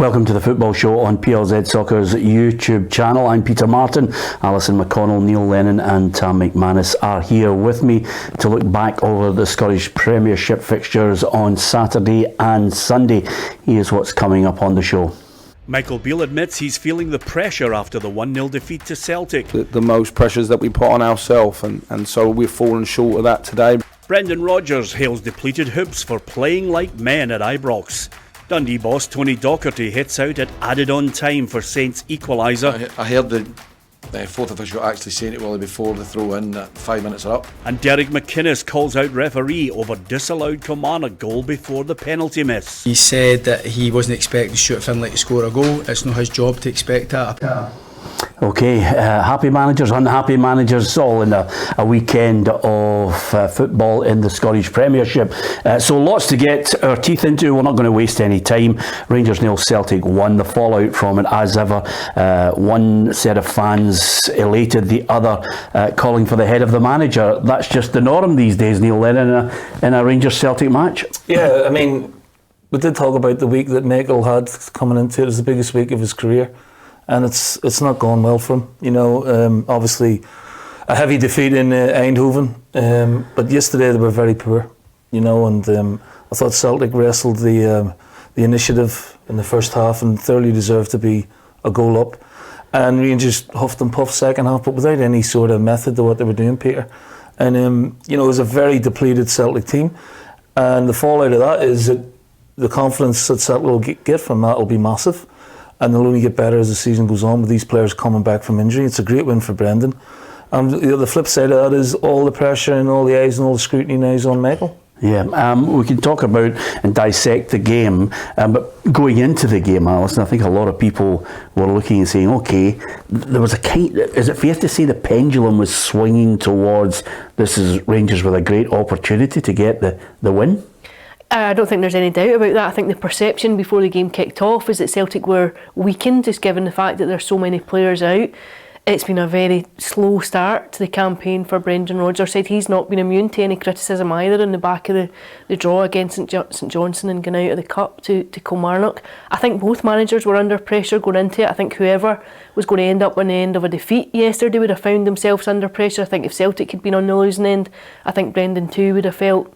Welcome to the Football Show on PLZ Soccer's YouTube channel. I'm Peter Martin. Alison McConnell, Neil Lennon and Tam McInnes are here with me to look back over the Scottish Premiership fixtures on Saturday and Sunday. Here's what's coming up on the show. Michael Beale admits he's feeling the pressure after the 1-0 defeat to Celtic. The most pressures that we put on ourselves, and so we've fallen short of that today. Brendan Rodgers hails depleted Hibs for playing like men at Ibrox. Dundee boss Tony Docherty hits out at added-on time for Saints' equaliser. I heard the fourth official actually saying it well before the throw-in that 5 minutes are up. And Derek McInnes calls out referee over disallowed Kilmarnock goal before the penalty miss. He said that he wasn't expecting Stuart Finlay to score a goal. It's not his job to expect that. Okay, happy managers, unhappy managers, all in a weekend of football in the Scottish Premiership. So lots to get our teeth into. We're not going to waste any time. Rangers 0, Celtic 1. The fallout from it, as ever. One set of fans elated, the other calling for the head of the manager. That's just the norm these days, Neil Lennon, in a Rangers-Celtic match. Yeah, I mean, we did talk about the week that Michael had coming into it. It was the biggest week of his career. And it's not gone well for him, you know. Obviously, a heavy defeat in Eindhoven, but yesterday they were very poor, you know. And I thought Celtic wrestled the initiative in the first half and thoroughly deserved to be a goal up. And Rangers huffed and puffed second half, but without any sort of method to what they were doing, Peter. And you know, it was a very depleted Celtic team, and the fallout of that is that the confidence that Celtic will get from that will be massive. And they'll only get better as the season goes on with these players coming back from injury. It's a great win for Brendan. The flip side of that is all the pressure and all the eyes and all the scrutiny now is on Michael. Yeah, we can talk about and dissect the game, but going into the game, Alison, I think a lot of people were looking and saying, okay, there was is it fair to say the pendulum was swinging towards this is Rangers with a great opportunity to get the win? I don't think there's any doubt about that. I think the perception before the game kicked off is that Celtic were weakened, just given the fact that there's so many players out. It's been a very slow start to the campaign for Brendan Rodgers. Said he's not been immune to any criticism either in the back of the draw against St Johnstone and going out of the Cup to Kilmarnock. I think both managers were under pressure going into it. I think whoever was going to end up on the end of a defeat yesterday would have found themselves under pressure. I think if Celtic had been on the losing end, I think Brendan too would have felt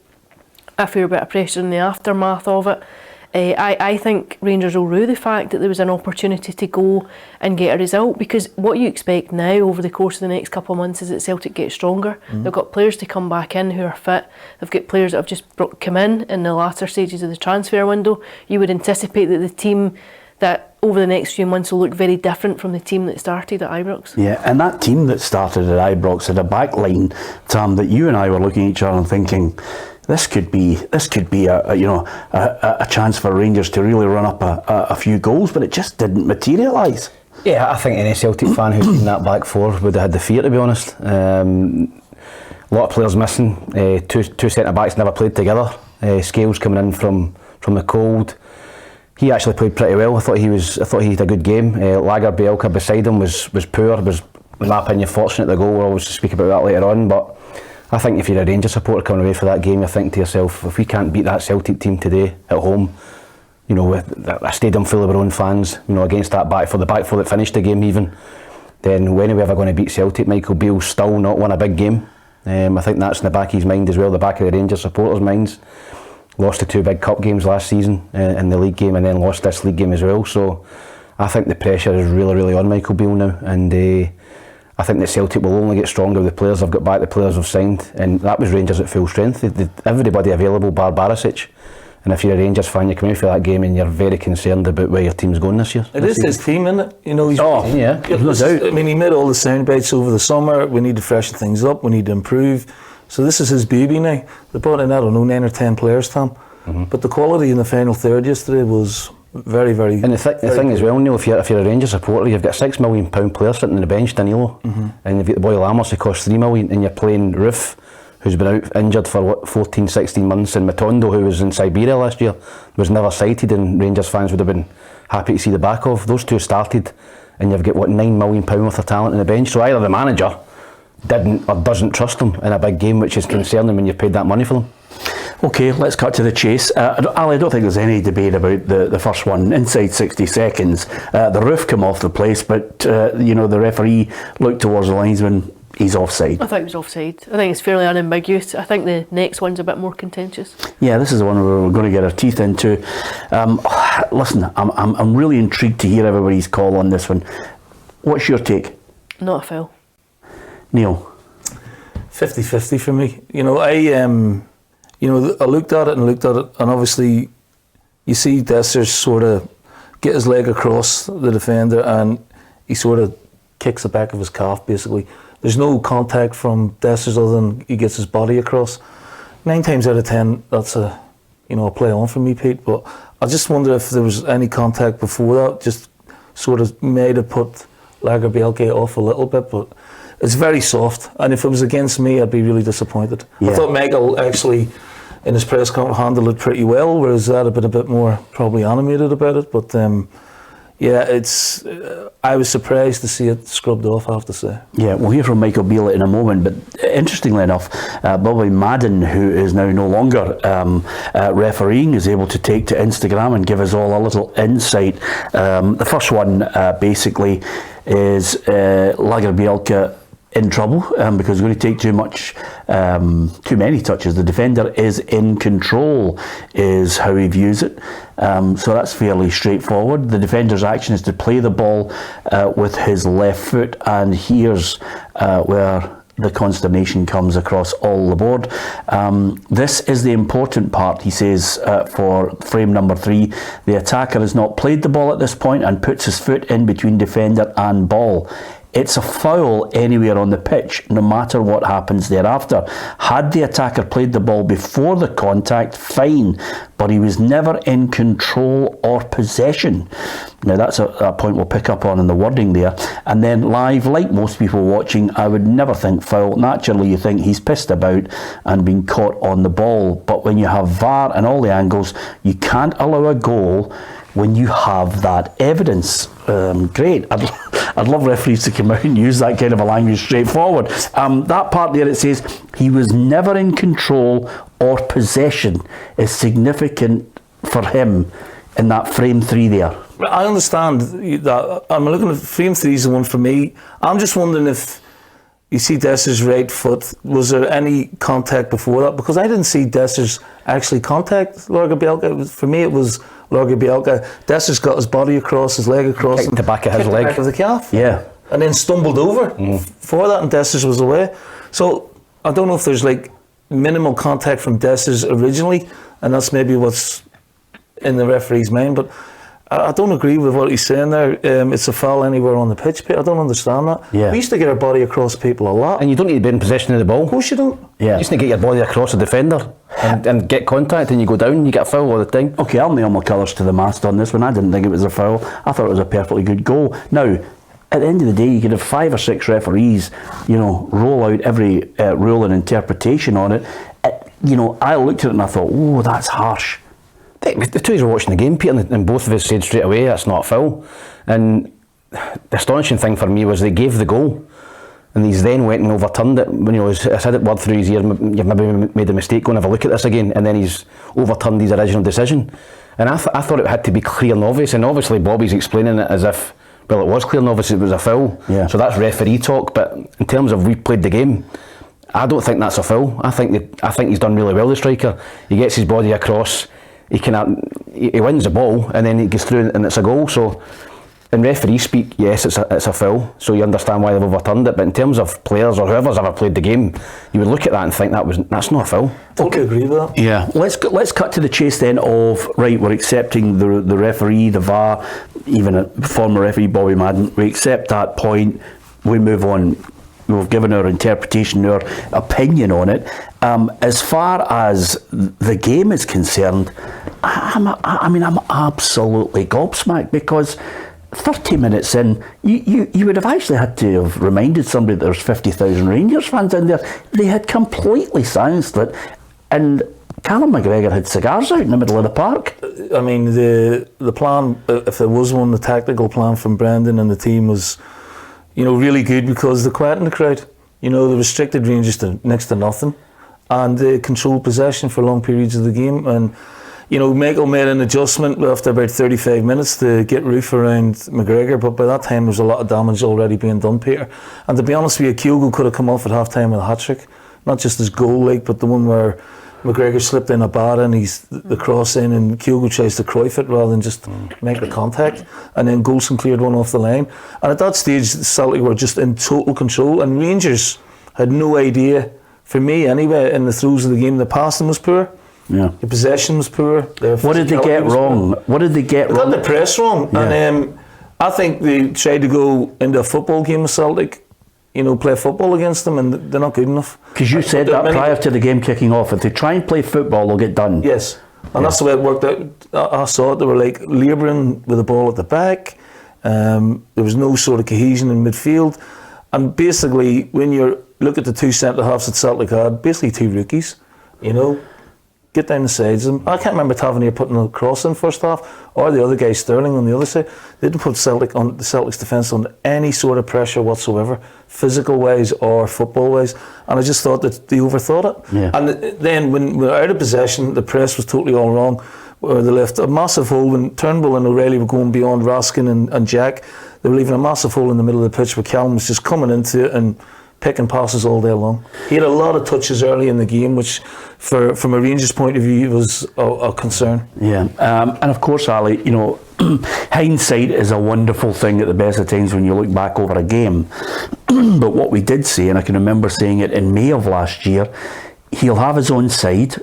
a fair bit of pressure in the aftermath of it. I think Rangers will rue the fact that there was an opportunity to go and get a result, because what you expect now over the course of the next couple of months is that Celtic get stronger. They've got players to come back in who are fit. They've got players that have just come in the latter stages of the transfer window. You would anticipate that the team that over the next few months will look very different from the team that started at Ibrox. Yeah, and that team that started at Ibrox had a back line, Tam, that you and I were looking at each other and thinking, This could be a chance for Rangers to really run up a few goals, but it just didn't materialise. Yeah, I think any Celtic fan who's seen that back four would have had the fear, to be honest. A lot of players missing. Two centre backs never played together. Scales coming in from the cold. He actually played pretty well. I thought he had a good game. Lager Bielka beside him was poor. Was, in my opinion, fortunate the goal. We'll obviously speak about that later on, but I think if you're a Rangers supporter coming away for that game, you're thinking to yourself, if we can't beat that Celtic team today at home, you know, with a stadium full of our own fans, you know, against that back four that finished the game even, then when are we ever going to beat Celtic? Michael Beale's still not won a big game. I think that's in the back of his mind as well, the back of the Rangers supporters' minds. Lost the two big cup games last season in the league game, and then lost this league game as well. So I think the pressure is really, really on Michael Beale now, and I think that Celtic will only get stronger with the players they've got back, the players they've signed, and that was Rangers at full strength. Everybody available bar Barisic, and if you're a Rangers fan, you come out for that game and you're very concerned about where your team's going this year. It is his team, isn't it? You know, no doubt. I mean, he made all the sound bites over the summer. We need to freshen things up. We need to improve. So this is his baby now. They brought in, I don't know, 9 or 10 players, Tom. But the quality in the final third yesterday was very, very. And the thing as well, Neil, if you're a Rangers supporter, you've got a £6 million player sitting on the bench, Danilo, and you've got the boy Lammers who costs £3 million, and you're playing Roofe, who's been out injured for 14, 16 months, and Matondo, who was in Siberia last year, was never sighted, and Rangers fans would have been happy to see the back of. Those two started, and you've got £9 million worth of talent on the bench. So either the manager didn't or doesn't trust them in a big game, which is concerning when you've paid that money for them. Okay, let's cut to the chase. Ali, I don't think there's any debate about the first one. Inside 60 seconds, the roof came off the place, but the referee looked towards the linesman. He's offside. I think it was offside. I think it's fairly unambiguous. I think the next one's a bit more contentious. Yeah, this is the one where we're going to get our teeth into. Listen, I'm really intrigued to hear everybody's call on this one. What's your take? Not a foul. Neil? 50-50 for me. I looked at it, and obviously you see Dessers sort of get his leg across the defender, and he sort of kicks the back of his calf, basically. There's no contact from Dessers other than he gets his body across. 9 times out of 10, that's a play on for me, Pete. But I just wonder if there was any contact before that, just sort of made it put Lagerbielke off a little bit, but it's very soft. And if it was against me, I'd be really disappointed. Yeah. I thought Michael actually, in his press conference, handled it pretty well, whereas that had been a bit more probably animated about it. But I was surprised to see it scrubbed off, I have to say. Yeah, we'll hear from Michael Beale in a moment, but interestingly enough, Bobby Madden, who is now no longer refereeing, is able to take to Instagram and give us all a little insight. The first one basically is Lagerbielke in trouble because he's going to take too many touches. The defender is in control, is how he views it. So that's fairly straightforward. The defender's action is to play the ball with his left foot, and here's where the consternation comes across all the board. This is the important part, he says, for frame number 3. The attacker has not played the ball at this point and puts his foot in between defender and ball. It's a foul anywhere on the pitch, no matter what happens thereafter. Had the attacker played the ball before the contact, fine, but he was never in control or possession. Now that's a point we'll pick up on in the wording there. And then live, like most people watching, I would never think foul. Naturally, you think he's pissed about and been caught on the ball. But when you have VAR and all the angles, you can't allow a goal when you have that evidence. Great. I'd love referees to come out and use that kind of a language straightforward. That part there, it says he was never in control or possession, is significant for him in that frame 3 there. I understand that. I'm looking at frame 3 is the one for me. I'm just wondering if you see Dessers' right foot, was there any contact before that? Because I didn't see Dessers actually contact Lagerbielke. For me, it was Lagerbielke. Dessers got his body across, his leg across. Kicked the back of his leg. The back of the calf. Yeah. And then stumbled over for that, and Dessers was away. So I don't know if there's like minimal contact from Dessers originally, and that's maybe what's in the referee's mind. But I don't agree with what he's saying there. It's a foul anywhere on the pitch. I don't understand that. Yeah. We used to get our body across people a lot. And you don't need to be in possession of the ball. Of course you don't. Yeah. You just need to get your body across a defender and get contact, and you go down, you get a foul all the time. Okay, I'll nail my colours to the mast on this one. I didn't think it was a foul. I thought it was a perfectly good goal. Now, at the end of the day, you could have 5 or 6 referees, roll out every rule and interpretation on it. I looked at it and I thought, oh, that's harsh. The two of us were watching the game, Peter, and both of us said straight away that's not a foul. And the astonishing thing for me was they gave the goal, and he's then went and overturned it. I said it word through his ear, you've maybe made a mistake, go and have a look at this again, and then he's overturned his original decision. And I thought it had to be clear and obvious, and obviously Bobby's explaining it as if, well, it was clear and obvious it was a foul. Yeah. So that's referee talk, but in terms of we played the game, I don't think that's a foul. I think he's done really well, the striker. He gets his body across, he wins the ball, and then he gets through and it's a goal. So in referee speak, yes, it's a foul, so you understand why they've overturned it. But in terms of players or whoever's ever played the game, you would look at that and think that's not a foul. Totally agree with that. Yeah, let's cut to the chase then of, right, we're accepting the referee, the VAR, even a former referee Bobby Madden, we accept that point, we move on. We've given our interpretation, our opinion on it. As far as the game is concerned, I'm absolutely gobsmacked, because 30 minutes in, you would have actually had to have reminded somebody that there's 50,000 Rangers fans in there. They had completely silenced it, and Callum McGregor had cigars out in the middle of the park. I mean, the plan, if there was one, the tactical plan from Brendan and the team was, really good, because they quietened the crowd. They restricted Rangers to next to nothing, and they controlled possession for long periods of the game. And you know, Michael made an adjustment after about 35 minutes to get Roofe around McGregor, but by that time there was a lot of damage already being done, Peter. And to be honest with you, Kyogo could have come off at half time with a hat trick, not just his goal, like, but the one where McGregor slipped in a bar and he's the cross in, and Kyogo tries to Cruyff it rather than just make the contact, and then Goulson cleared one off the line. And at that stage, Celtic were just in total control, and Rangers had no idea, for me anyway, in the throes of the game. The passing was poor, the possession was poor. What did they get wrong? What did they get wrong? They got the press wrong, and I think they tried to go into a football game with Celtic, you know, play football against them, and they're not good enough. Because you said that prior to the game kicking off, if they try and play football, they'll get done. Yes, and that's the way it worked out. I saw it. They were like labouring with the ball at the back. There was no sort of cohesion in midfield, and basically, when you look at the two centre halves that Celtic had, basically two rookies, you know, get down the sides of them. I can't remember Tavernier putting a cross in first half, or the other guy Sterling on the other side. They didn't put the Celtic's defence on any sort of pressure whatsoever, physical wise or football wise, and I just thought that they overthought it. And then when we were out of possession, the press was totally all wrong, where they left a massive hole. When Turnbull and O'Reilly were going beyond Raskin and Jack, they were leaving a massive hole in the middle of the pitch where Callum was just coming into it and picking passes all day long. He had a lot of touches early in the game, which from a Rangers point of view was a concern. And of course, Ali, you know, hindsight is a wonderful thing at the best of times when you look back over a game. But what we did say, and I can remember saying it in May of last year, he'll have his own side.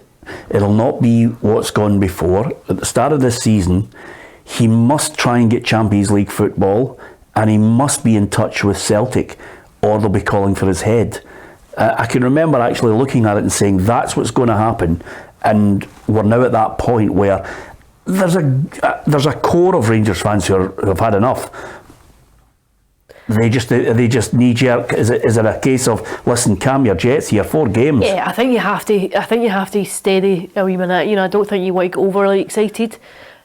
It'll not be what's gone before. At the start of this season, he must try and get Champions League football, and he must be in touch with Celtic, or they'll be calling for his head. I can remember actually looking at it and saying that's what's going to happen, and we're now at that point where there's a core of Rangers fans who have had enough. They just knee jerk. Is it a case of, listen, calm your jets here, 4 games? Yeah, I think you have to steady a wee minute. You know, I don't think you want to get overly excited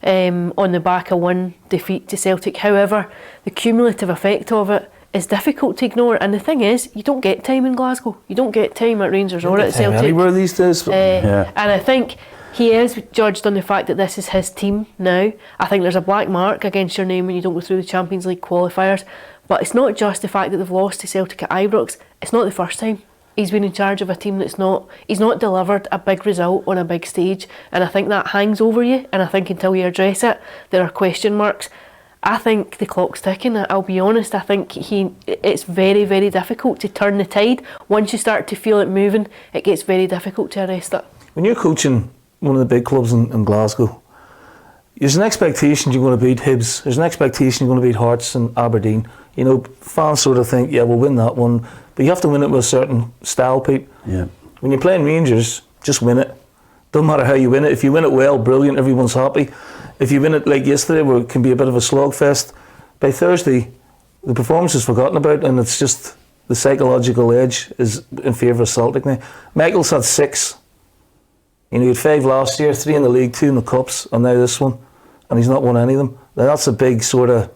on the back of one defeat to Celtic. However, the cumulative effect of it is difficult to ignore, and the thing is, you don't get time in Glasgow. You don't get time at Rangers or at Celtic anywhere these days. And I think he is judged on the fact that this is his team now. I think there's a black mark against your name when you don't go through the Champions League qualifiers, but it's not just the fact that they've lost to Celtic at Ibrox. It's not the first time he's been in charge of a team he's not delivered a big result on a big stage, and I think that hangs over you, and I think until you address it, there are question marks. I think the clock's ticking. I'll be honest. I think it's very, very difficult to turn the tide. Once you start to feel it moving, it gets very difficult to arrest it. When you're coaching one of the big clubs in Glasgow, there's an expectation you're going to beat Hibs. There's an expectation you're going to beat Hearts and Aberdeen. You know, fans sort of think, yeah, we'll win that one, but you have to win it with a certain style, Pete. Yeah. When you're playing Rangers, just win it. Don't matter how you win it. If you win it well, brilliant, everyone's happy. If you win it like yesterday, where it can be a bit of a slogfest, by Thursday, the performance is forgotten about, and it's just the psychological edge is in favour of Celtic now. Michael's had 6. You know, he had 5 last year, 3 in the league, 2 in the cups, and now this one, and he's not won any of them. Now that's a big sort of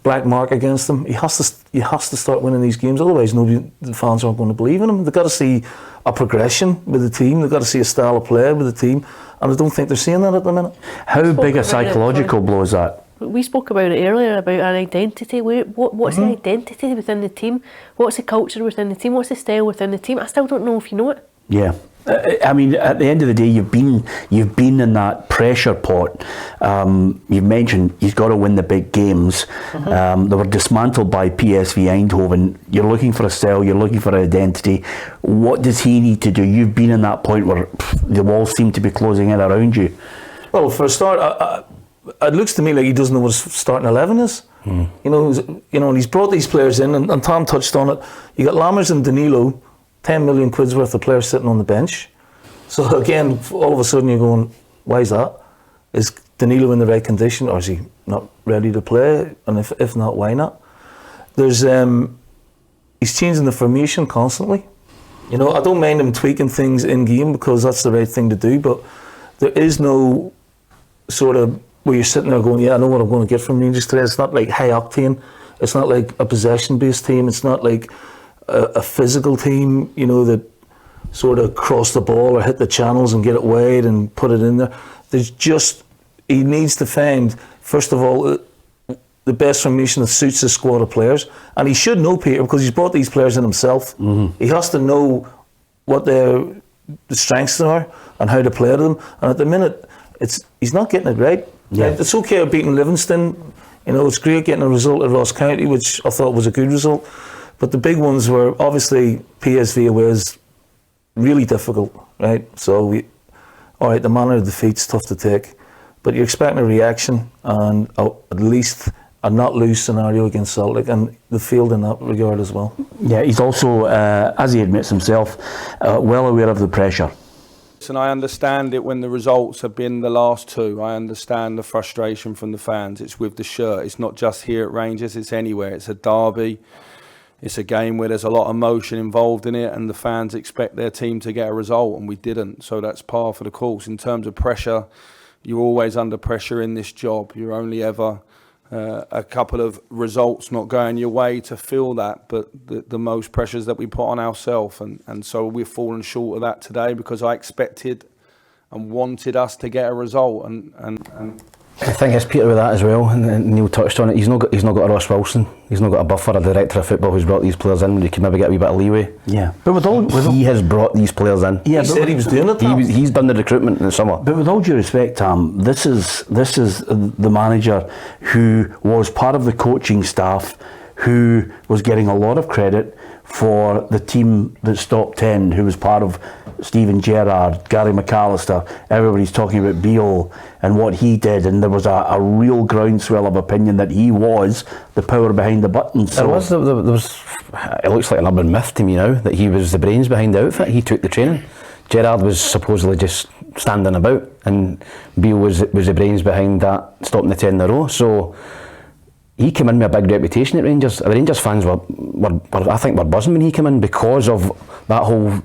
black mark against him. He has to start winning these games, otherwise the fans aren't going to believe in him. They've got to see a progression with the team. They've got to see a style of play with the team, and I don't think they're seeing that at the minute. How big a psychological blow is that? We spoke about it earlier about an identity. What's the identity within the team? What's the culture within the team? What's the style within the team? I still don't know if you know it. Yeah. I mean, at the end of the day, you've been in that pressure pot. You've mentioned he's got to win the big games. They were dismantled by PSV Eindhoven. You're looking for a style. You're looking for an identity. What does he need to do? You've been in that point where the walls seem to be closing in around you. Well, for a start, it looks to me like he doesn't know what his starting 11 is. You know, and he's brought these players in, and Tom touched on it. You got Lammers and Danilo. 10 million quid's worth of players sitting on the bench. So again, all of a sudden you're going, why is that? Is Danilo in the right condition, or is he not ready to play? And if not, why not? There's he's changing the formation constantly. You know, I don't mind him tweaking things in game because that's the right thing to do, but there is no sort of where you're sitting there going, yeah, I know what I'm going to get from Rangers today. It's not like high octane. It's not like a possession based team. It's not like a physical team, you know, that sort of cross the ball or hit the channels and get it wide and put it in there. He needs to find, first of all, the best formation that suits his squad of players. And he should know, Peter, because he's brought these players in himself. He has to know what the strengths are and how to play to them. And at the minute, he's not getting it right. Yeah. It's okay beating Livingston. You know, it's great getting a result at Ross County, which I thought was a good result. But the big ones were obviously PSV away is really difficult, right? So, all right, the manner of defeat's tough to take, but you're expecting a reaction and at least a not lose scenario against Celtic, and the field in that regard as well. Yeah, he's also, as he admits himself, well aware of the pressure. And I understand it when the results have been the last two. I understand the frustration from the fans. It's with the shirt. It's not just here at Rangers, it's anywhere. It's a derby. It's a game where there's a lot of emotion involved in it, and the fans expect their team to get a result, and we didn't. So that's par for the course. In terms of pressure, you're always under pressure in this job. You're only ever a couple of results not going your way to feel that, but the most pressures that we put on ourselves, and so we've fallen short of that today because I expected and wanted us to get a result, and the thing is, Peter, with that as well, and Neil touched on it, he's not got a Ross Wilson, he's not got a buffer, a director of football who's brought these players in when you can maybe get a wee bit of leeway. Yeah, but he has brought these players in. Yeah, he said he was doing it. He's done the recruitment in the summer. But with all due respect, Tam, this is the manager who was part of the coaching staff, who was getting a lot of credit for the team that stopped 10, who was part of Steven Gerrard, Gary McAllister. Everybody's talking about Beale and what he did, and there was a real groundswell of opinion that he was the power behind the button. So there was. It looks like an urban myth to me now that he was the brains behind the outfit. He took the training. Gerrard was supposedly just standing about, and Beale was the brains behind that, stopping the 10 in a row. So he came in with a big reputation at Rangers. The Rangers fans were I think were buzzing when he came in because of that whole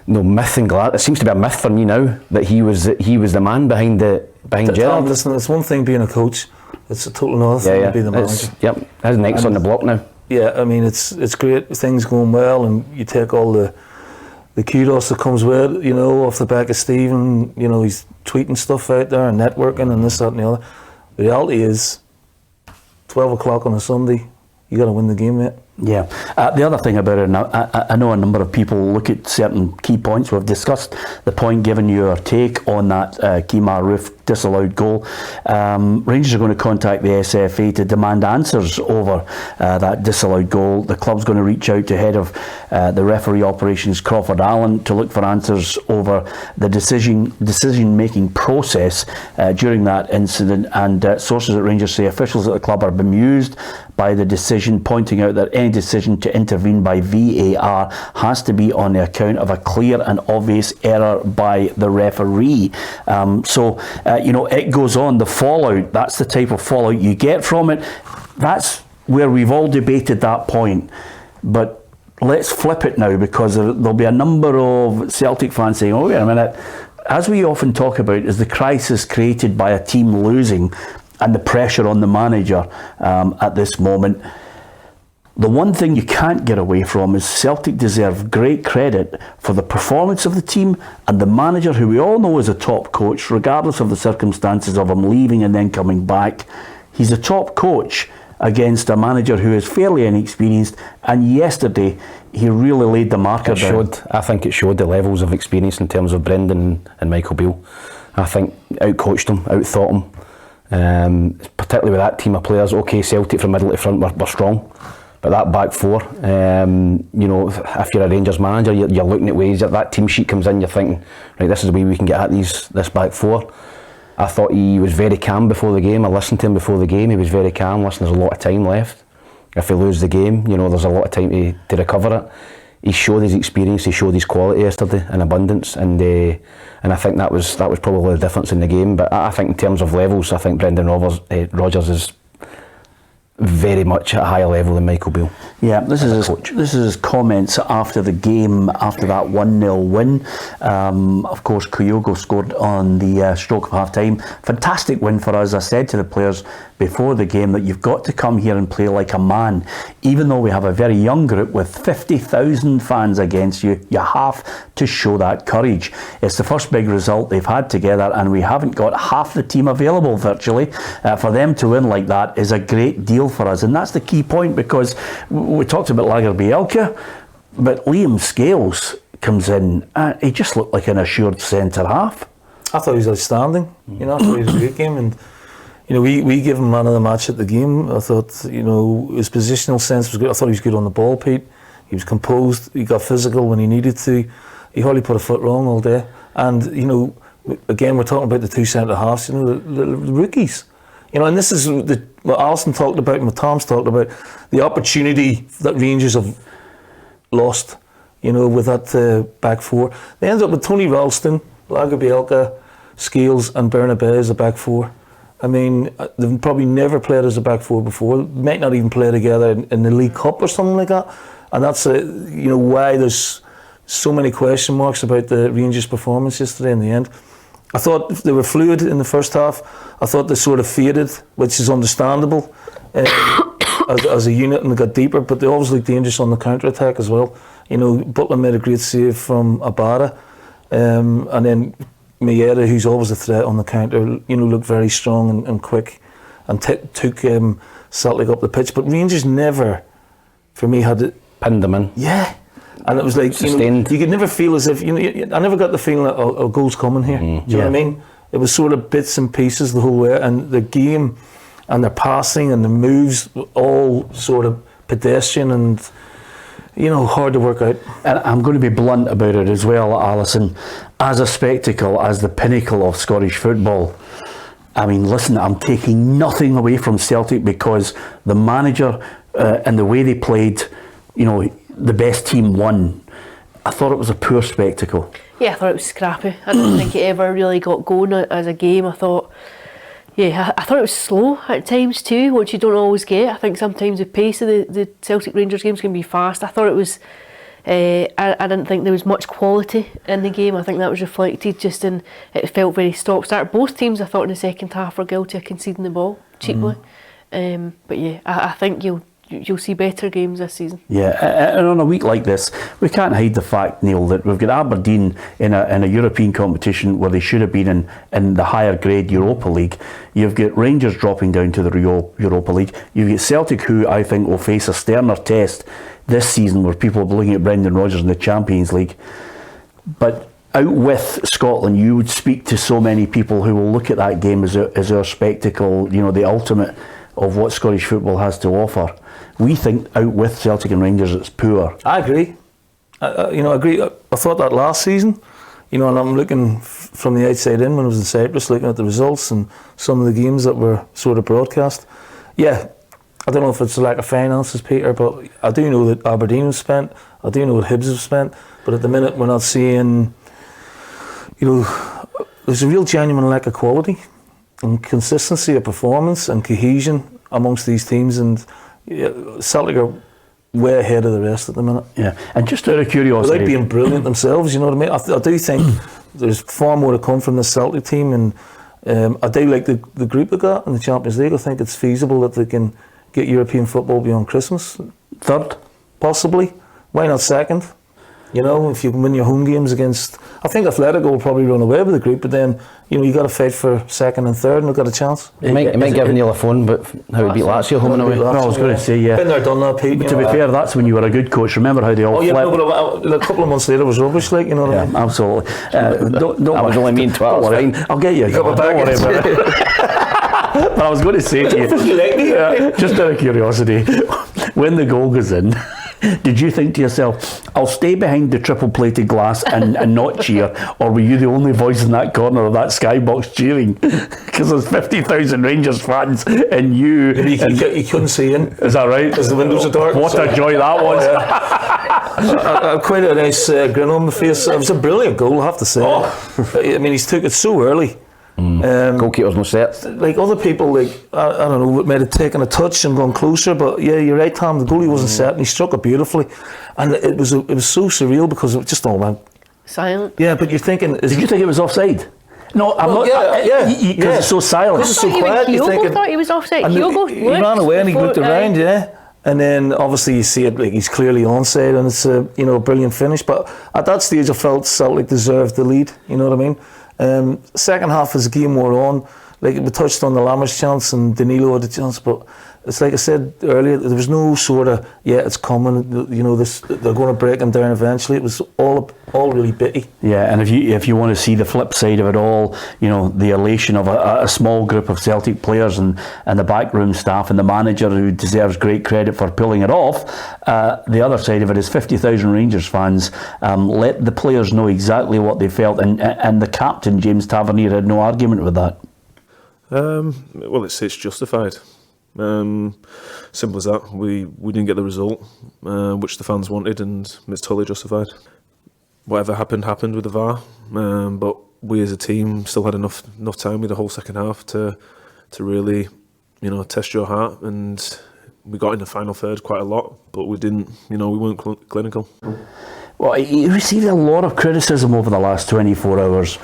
myth and glad. It seems to be a myth for me now that he was the man behind Gerrard. Listen, it's one thing being a coach. It's a total another thing to be the manager. Yep, his neck's on the block now. Yeah, I mean it's great. Things going well, and you take all the kudos that comes with it, off the back of Stephen. He's tweeting stuff out there and networking and this, that, and the other. The reality is, 12 o'clock on a Sunday, you got to win the game, mate. Yeah. The other thing about it, and I know a number of people look at certain key points. We've discussed the point, given your take on that Kemar Roofe disallowed goal. Rangers are going to contact the SFA to demand answers over that disallowed goal. The club's going to reach out to head of the referee operations, Crawford Allen, to look for answers over the decision-making process during that incident. And sources at Rangers say officials at the club are bemused by the decision, pointing out that any decision to intervene by VAR has to be on the account of a clear and obvious error by the referee. It goes on. The fallout, that's the type of fallout you get from it. That's where we've all debated that point. But let's flip it now, because there'll be a number of Celtic fans saying, oh, wait a minute, as we often talk about, is the crisis created by a team losing and the pressure on the manager at this moment. The one thing you can't get away from is Celtic deserve great credit for the performance of the team and the manager, who we all know is a top coach, regardless of the circumstances of him leaving and then coming back. He's a top coach against a manager who is fairly inexperienced, and yesterday he really laid the marker down. I think it showed the levels of experience in terms of Brendan and Michael Beale. I think out-coached him, out-thought him, particularly with that team of players. Okay, Celtic from middle to front were strong, but that back four, if you're a Rangers manager, you're looking at ways that team sheet comes in, you're thinking, right, this is the way we can get at this back four. I thought he was very calm before the game. I listened to him before the game. He was very calm. Listen, there's a lot of time left. If we lose the game, there's a lot of time to recover it. He showed his experience. He showed his quality yesterday in abundance, and I think that was probably the difference in the game. But I think in terms of levels, I think Brendan Rodgers is very much at a higher level than Michael Beale. Yeah, this is his comments after the game, after that 1-0 win. Of course, Kyogo scored on the stroke of half time. Fantastic win for us. I said to the players before the game that you've got to come here and play like a man. Even though we have a very young group with 50,000 fans against you, you have to show that courage. It's the first big result they've had together, and we haven't got half the team available virtually. For them to win like that is a great deal for us, and that's the key point, because we talked about Lager Bielka, but Liam Scales comes in, he just looked like an assured centre half. I thought he was outstanding. You know, I thought he was a great game, and you know, we gave him man of the match at the game. I thought, you know, his positional sense was good. I thought he was good on the ball, Pete. He was composed. He got physical when he needed to. He hardly put a foot wrong all day. And you know, again, we're talking about the two centre halves. You know, the rookies. You know, and this is what Alison talked about and what Tom's talked about. The opportunity that Rangers have lost. You know, with that back four, they ended up with Tony Ralston, Lager Bielka, Scales, and Bernabé as a back four. I mean, they've probably never played as a back four before. Might not even play together in the League Cup or something like that. And that's you know, why there's so many question marks about the Rangers' performance yesterday in the end. I thought they were fluid in the first half. I thought they sort of faded, which is understandable as a unit, and they got deeper. But they always looked dangerous on the counter attack as well. You know, Butler made a great save from Abada, and then Miera, who's always a threat on the counter, you know, looked very strong and quick, and took Celtic up the pitch. But Rangers never, for me, had it pinned them in. Yeah, and it was like, you know, you could never feel as if, you know, I never got the feeling that a goal's coming here. Do you know what I mean? It was sort of bits and pieces the whole way, and the game and their passing and the moves were all sort of pedestrian and, you know, hard to work out. And I'm going to be blunt about it as well, Alison. As a spectacle, as the pinnacle of Scottish football, I mean, listen, I'm taking nothing away from Celtic, because the manager and the way they played, you know, the best team won. I thought it was a poor spectacle. Yeah, I thought it was scrappy. I don't think it ever really got going as a game. I thought it was slow at times too, which you don't always get. I think sometimes the pace of the Celtic Rangers games can be fast. I thought it was, I didn't think there was much quality in the game. I think that was reflected just in, it felt very stop-start. Both teams, I thought, in the second half were guilty of conceding the ball cheaply. But yeah, I think you'll see better games this season. Yeah, and on a week like this, we can't hide the fact, Neil, that we've got Aberdeen in a European competition where they should have been in the higher grade Europa League. You've got Rangers dropping down to the Europa League. You've got Celtic, who I think will face a sterner test this season, where people will be looking at Brendan Rodgers in the Champions League. But out with Scotland, you would speak to so many people who will look at that game as our spectacle, you know, the ultimate of what Scottish football has to offer. We think out with Celtic and Rangers it's poor. I agree. I agree. I thought that last season, you know, and I'm looking from the outside in when I was in Cyprus, looking at the results and some of the games that were sort of broadcast. Yeah, I don't know if it's a lack of finances, Peter, but I do know that Aberdeen have spent. I do know what Hibs have spent. But at the minute, we're not seeing, you know, there's a real genuine lack of quality and consistency of performance and cohesion amongst these teams, and Celtic are way ahead of the rest at the minute. Yeah, and just out of curiosity, without being brilliant themselves, you know what I mean? I do think there's far more to come from the Celtic team, and I do like the group they got in the Champions League. I think it's feasible that they can get European football beyond Christmas. Third, possibly. Why not second? You know, if you can win your home games against, I think Atletico will probably run away with the group, but then, you know, you got to fight for second and third, and they've got a chance. It might give Neil a phone, but how we beat Lazio home and away. No, I was going to say, yeah. Been there, done that, Pete. But to be fair, that's when you were a good coach. Remember how they all flipped? No, but a couple of months later it was rubbish, like, you know what I mean? Absolutely. Don't I was only mean 12. Don't worry. I'll get you. You got my back. Don't worry about it. But I was going to say to you, just out of curiosity, when the goal goes in, did you think to yourself, I'll stay behind the triple-plated glass and not cheer, or were you the only voice in that corner of that skybox cheering? Because there's 50,000 Rangers fans and you couldn't see in. Is that right? Because the windows are dark. What a joy that was. Quite a nice grin on my face. It was a brilliant goal, I have to say. I mean, he's took it so early. Goalkeeper's no set. Like other people, like I don't know, might have taken a touch and gone closer, but yeah, you're right, Tom. The goalie wasn't set, and he struck it beautifully, and it was so surreal because it just all went silent. Yeah, but you're thinking, did you think it was offside? No, I'm not. Because it's so silent. Because it's so quiet. Kyogo thought he was offside. Kyogo he ran away and he looked around, and then obviously you see it like he's clearly onside, and it's a brilliant finish. But at that stage, I felt Celtic deserved the lead. You know what I mean? Second half as the game wore on, like we touched on the Lammers chance and Danilo had a chance, but it's like I said earlier, there was no sort of it's coming. They're going to break them down eventually. It was all really bitty. Yeah, and if you want to see the flip side of it all, the elation of a small group of Celtic players and the backroom staff and the manager who deserves great credit for pulling it off. The other side of it is 50,000 Rangers fans let the players know exactly what they felt, and the captain James Tavernier had no argument with that. Well, it's justified. Simple as that. We didn't get the result which the fans wanted, and it's totally justified. Whatever happened with the VAR, but we as a team still had enough time with the whole second half to really test your heart, and we got in the final third quite a lot, but we didn't. We weren't clinical. Well, he received a lot of criticism over the last 24 hours,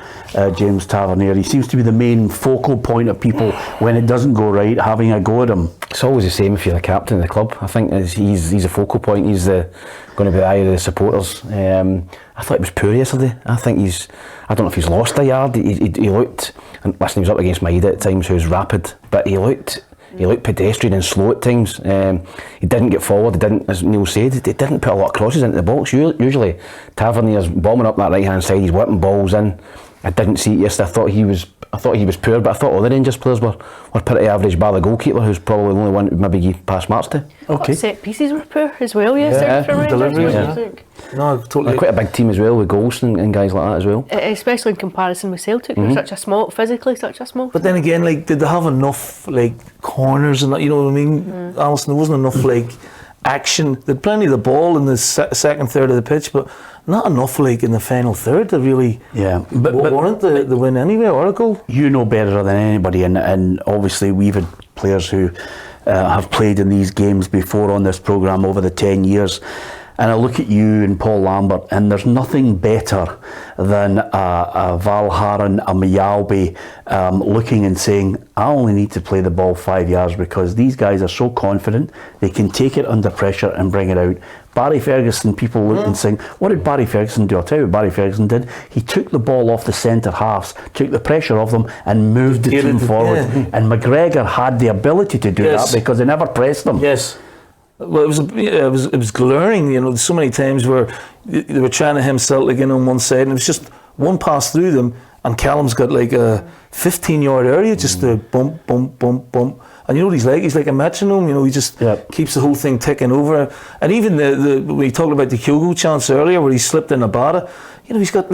James Tavernier. He seems to be the main focal point of people when it doesn't go right, having a go at him. It's always the same if you're the captain of the club. I think he's a focal point. He's going to be the eye of the supporters. I thought it was poor yesterday. I don't know if he's lost a yard. He looked, and listen, he was up against Maida at times, who was rapid, but he looked pedestrian and slow at times. He didn't get forward. He didn't, as Neil said, he didn't put a lot of crosses into the box. Usually, Tavernier's bombing up that right hand side. He's whipping balls in. I didn't see it yesterday. I thought he was poor, but I thought all the Rangers players were pretty average, bar the goalkeeper, who's probably the only one who maybe gave pass marks to. Okay. Set pieces were poor as well yesterday for deliveries. Rangers. No, totally. They're quite a big team as well, with goals and guys like that as well. Especially in comparison with Celtic, they're such a small. But then again, did they have enough corners and that? You know what I mean, Alison? There wasn't enough action. They had plenty of the ball in the second third of the pitch, but not enough in the final third to really but warrant the win anyway or a goal. You know better than anybody, and obviously we've had players who have played in these games before on this programme over the 10 years. And I look at you and Paul Lambert, and there's nothing better than a Valharan, a Miyalbi looking and saying, I only need to play the ball 5 yards because these guys are so confident, they can take it under pressure and bring it out. Barry Ferguson, people look and think, what did Barry Ferguson do? I'll tell you what Barry Ferguson did. He took the ball off the centre halves, took the pressure off them and moved the team forward. And McGregor had the ability to do that because they never pressed them. Yes. Well, it was glaring. There's so many times where they were trying to hem Celtic in on one side, and it was just one pass through them, and Callum's got a 15-yard area just to bump, bump, bump, bump. And you know what he's like? He's like a metronome. He just keeps the whole thing ticking over. And even when we talked about the Kyogo chance earlier, where he slipped in a Abada, he's got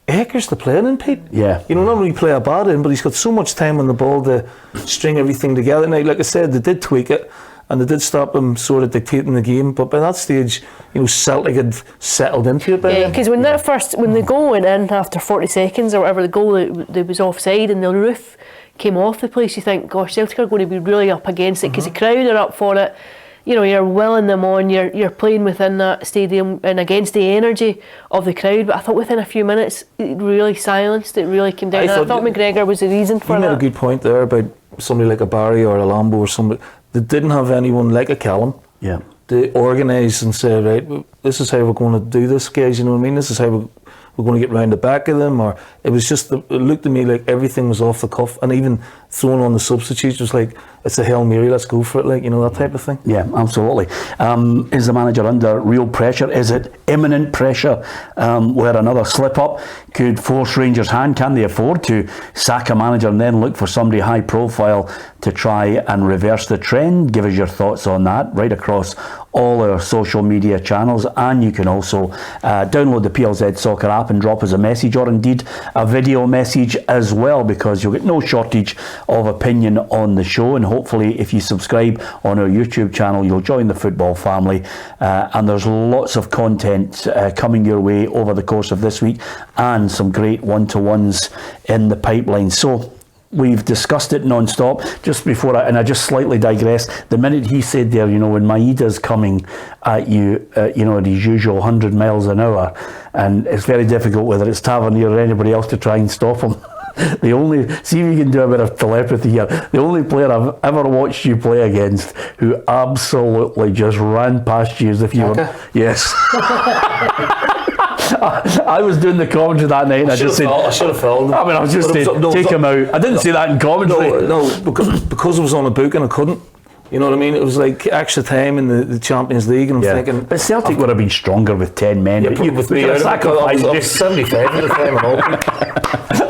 acres to play in, Pete. Yeah. Not really play a Abada in, but he's got so much time on the ball to string everything together. Now, like I said, they did tweak it. And they did stop him sort of dictating the game, but by that stage, Celtic had settled into it. Because when the goal went in after 40 seconds or whatever, the goal that was offside and the roof came off the place, you think, gosh, Celtic are going to be really up against it because the crowd are up for it. You're willing them on. You're playing within that stadium and against the energy of the crowd. But I thought within a few minutes, it really silenced. It really came down. I thought McGregor was the reason for that. You made a good point there about somebody like a Barry or a Lambo or somebody. They didn't have anyone like a Callum. Yeah. They organise and say, right, this is how we're going to do this, guys. You know what I mean? This is how we're going to get round the back of them. Or it was just, it looked to me like everything was off the cuff, and even throwing on the substitutes was like, it's a Hail Mary, let's go for it, that type of thing. Yeah, absolutely. Is the manager under real pressure? Is it imminent pressure where another slip up could force Rangers' hand? Can they afford to sack a manager and then look for somebody high profile to try and reverse the trend? Give us your thoughts on that right across all our social media channels, and you can also download the PLZ Soccer app and drop us a message, or indeed a video message as well, because you'll get no shortage of opinion on the show. And hopefully if you subscribe on our YouTube channel, you'll join the football family, and there's lots of content coming your way over the course of this week, and some great one-to-ones in the pipeline. So we've discussed it non-stop. Just before I just slightly digress, the minute he said there, when Maida's coming at you, at his usual 100 miles an hour, and it's very difficult, whether it's Tavernier or anybody else, to try and stop him. The only, see if you can do a bit of telepathy here. The only player I've ever watched you play against who absolutely just ran past you as if you were. Yes. I was doing the commentary that night and I just said, I should have filmed him. I mean, I was just saying, take him out. I didn't say that in commentary. No, because I was on a book and I couldn't. You know what I mean? It was like extra time in the Champions League, and I'm thinking. But Celtic would have been stronger with 10 men. Yeah, but with me, I was 75 at the time and all.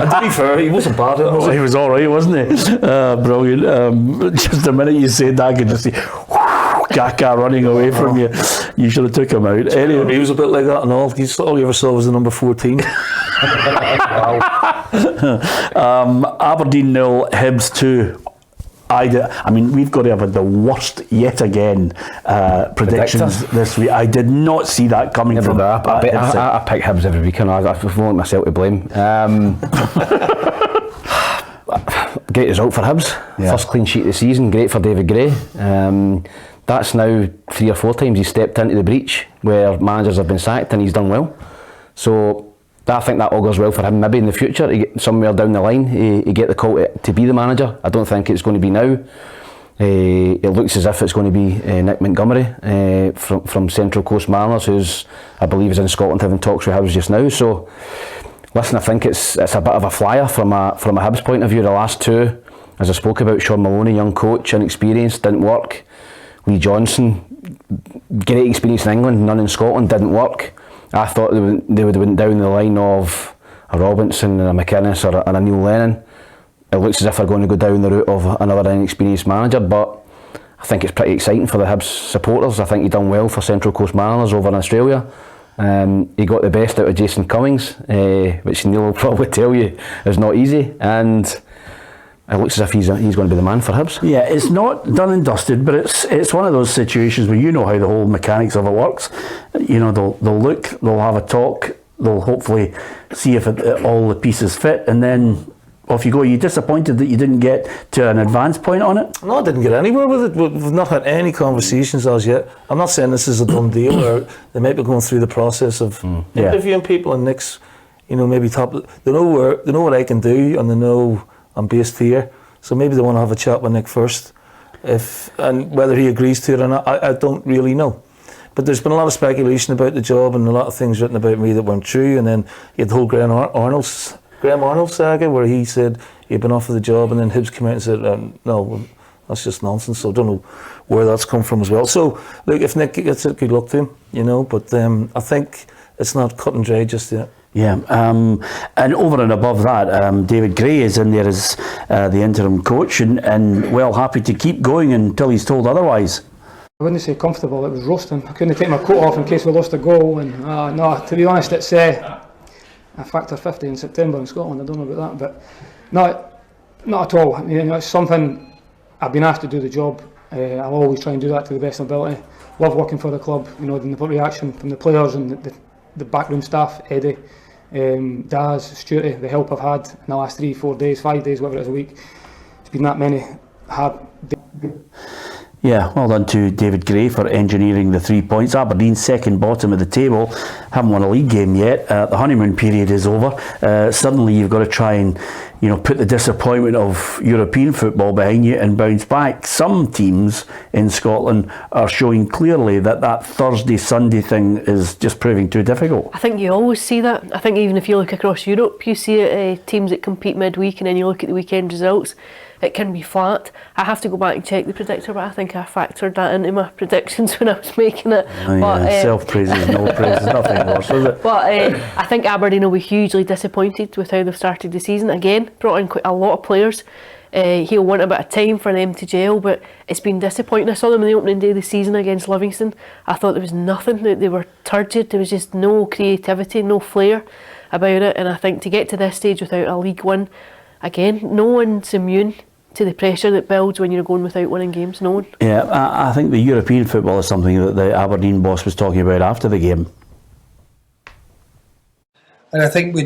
And to be fair, he wasn't bad. He was all right, wasn't he? Brilliant. Just the minute you said that, I could just see Kaka running away from you. You should have took him out. Anyway, he was a bit like that and all. All you ever saw was the number 14. Aberdeen 0, Hibs 2. I mean, we've got to have the worst yet again predictions this week. I did not see that coming from. I pick Hibs every week, and I want myself to blame. Great result for Hibs. First clean sheet of the season. Great for David Gray. That's now 3 or 4 times he's stepped into the breach where managers have been sacked, and he's done well. So I think that augurs well for him. Maybe in the future, somewhere down the line, he get the call to be the manager. I don't think it's going to be now. It looks as if it's going to be Nick Montgomery from Central Coast Mariners, who's, I believe, is in Scotland having talks with Hibs just now. So, listen, I think it's a bit of a flyer from a Hibs point of view. The last 2, as I spoke about, Sean Maloney, young coach, inexperienced, didn't work. Lee Johnson, great experience in England, none in Scotland, didn't work. I thought they would have went down the line of a Robson, a McInnes or a Neil Lennon. It looks as if they're going to go down the route of another inexperienced manager, but I think it's pretty exciting for the Hibs supporters. I think he done well for Central Coast Mariners over in Australia. He got the best out of Jason Cummings, which Neil will probably tell you is not easy, and it looks as if he's going to be the man for Hibs. Yeah, it's not done and dusted, but it's one of those situations where you know how the whole mechanics of it works. You know, they'll look, they'll have a talk, they'll hopefully see if all the pieces fit, and then off you go. Are you disappointed that you didn't get to an advanced point on it? No, I didn't get anywhere with it. We've not had any conversations as yet. I'm not saying this is a done deal, or they might be going through the process of interviewing people, and Nick's, maybe top. They know what I can do, and they know I'm based here, so maybe they want to have a chat with Nick first, and whether he agrees to it or not, I don't really know. But there's been a lot of speculation about the job and a lot of things written about me that weren't true, and then you had the whole Graham Arnold saga where he said he'd been offered the job, and then Hibs came out and said no, that's just nonsense. So I don't know where that's come from as well. So look, if Nick gets it, good luck to him, but I think it's not cut and dry just yet. Yeah, and over and above that, David Gray is in there as the interim coach, and well, happy to keep going until he's told otherwise. I wouldn't say comfortable, it was roasting. I couldn't take my coat off in case we lost a goal, and no, to be honest, it's a factor 50 in September in Scotland. I don't know about that, but not at all. It's something I've been asked to do the job. I'll always try and do that to the best of my ability. Love working for the club. The reaction from the players and the backroom staff, Eddie, Daz, Stuart, the help I've had in the last 3-4 days, 5 days, whatever it is a week. It's been that many hard days. Yeah, well done to David Gray for engineering the 3 points. Aberdeen second bottom of the table, haven't won a league game yet. The honeymoon period is over. Suddenly you've got to try and put the disappointment of European football behind you and bounce back. Some teams in Scotland are showing clearly that Thursday, Sunday thing is just proving too difficult. I think you always see that. I think even if you look across Europe, you see teams that compete midweek, and then you look at the weekend results, it can be flat. I have to go back and check the predictor, but I think I factored that into my predictions when I was making it. Self-praise is no praise, nothing worse, is it? But I think Aberdeen will be hugely disappointed with how they've started the season. Again, brought in quite a lot of players. He'll want a bit of time for them to gel, but it's been disappointing. I saw them in the opening day of the season against Livingston. I thought there was nothing. They were turgid. There was just no creativity, no flair about it. And I think to get to this stage without a league win, again, no one's immune to the pressure that builds when you're going without winning games. No one. Yeah, I think the European football is something that the Aberdeen boss was talking about after the game. And I think we're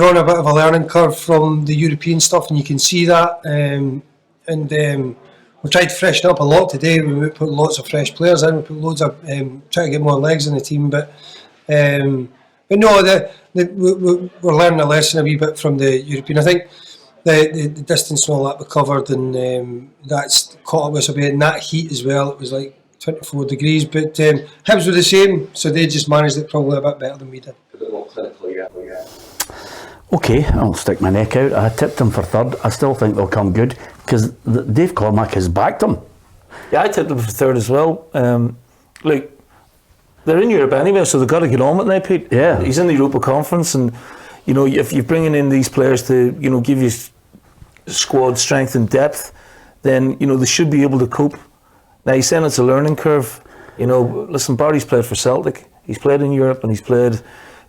on a bit of a learning curve from the European stuff, and you can see that. We tried to freshen up a lot today. We put lots of fresh players in. We put loads of trying to get more legs in the team, but But no, we're learning a lesson a wee bit from the European. I think the distance and all that we covered, and that's caught up with us a bit in that heat as well. It was like 24 degrees, but Hibs were the same, so they just managed it probably a bit better than we did. Okay, I'll stick my neck out. I tipped them for third. I still think they'll come good because Dave Cormack has backed them. Yeah, I tipped them for third as well. Like, they're in Europe anyway, so they've got to get on with it now, Pete. Yeah. He's in the Europa Conference, and you know, if you're bringing in these players to, you know, give you squad strength and depth, then, you know, they should be able to cope. Now, he's saying it's a learning curve. You know, listen, Barry's played for Celtic. He's played in Europe, and he's played,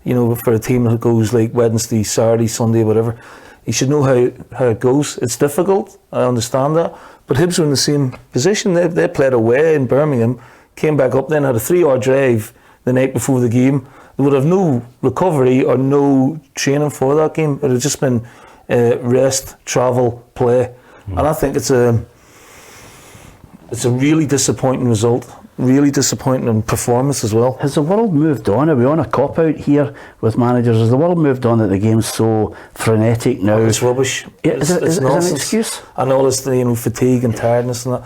you know, for a team that goes like Wednesday, Saturday, Sunday, whatever. He should know how it goes. It's difficult, I understand that. But Hibs were in the same position. They played away in Birmingham, came back up, then had a 3-hour drive the night before the game. They would have no recovery or no training for that game. It would have just been rest, travel, play. And I think it's a really disappointing result. Really disappointing performance as well. Has the world moved on? Are we on a cop-out here with managers? Has the world moved on that the game's so frenetic now? Oh, it's rubbish. Yeah, is it an nonsense. excuse? I know it's the, you know, fatigue and tiredness and that.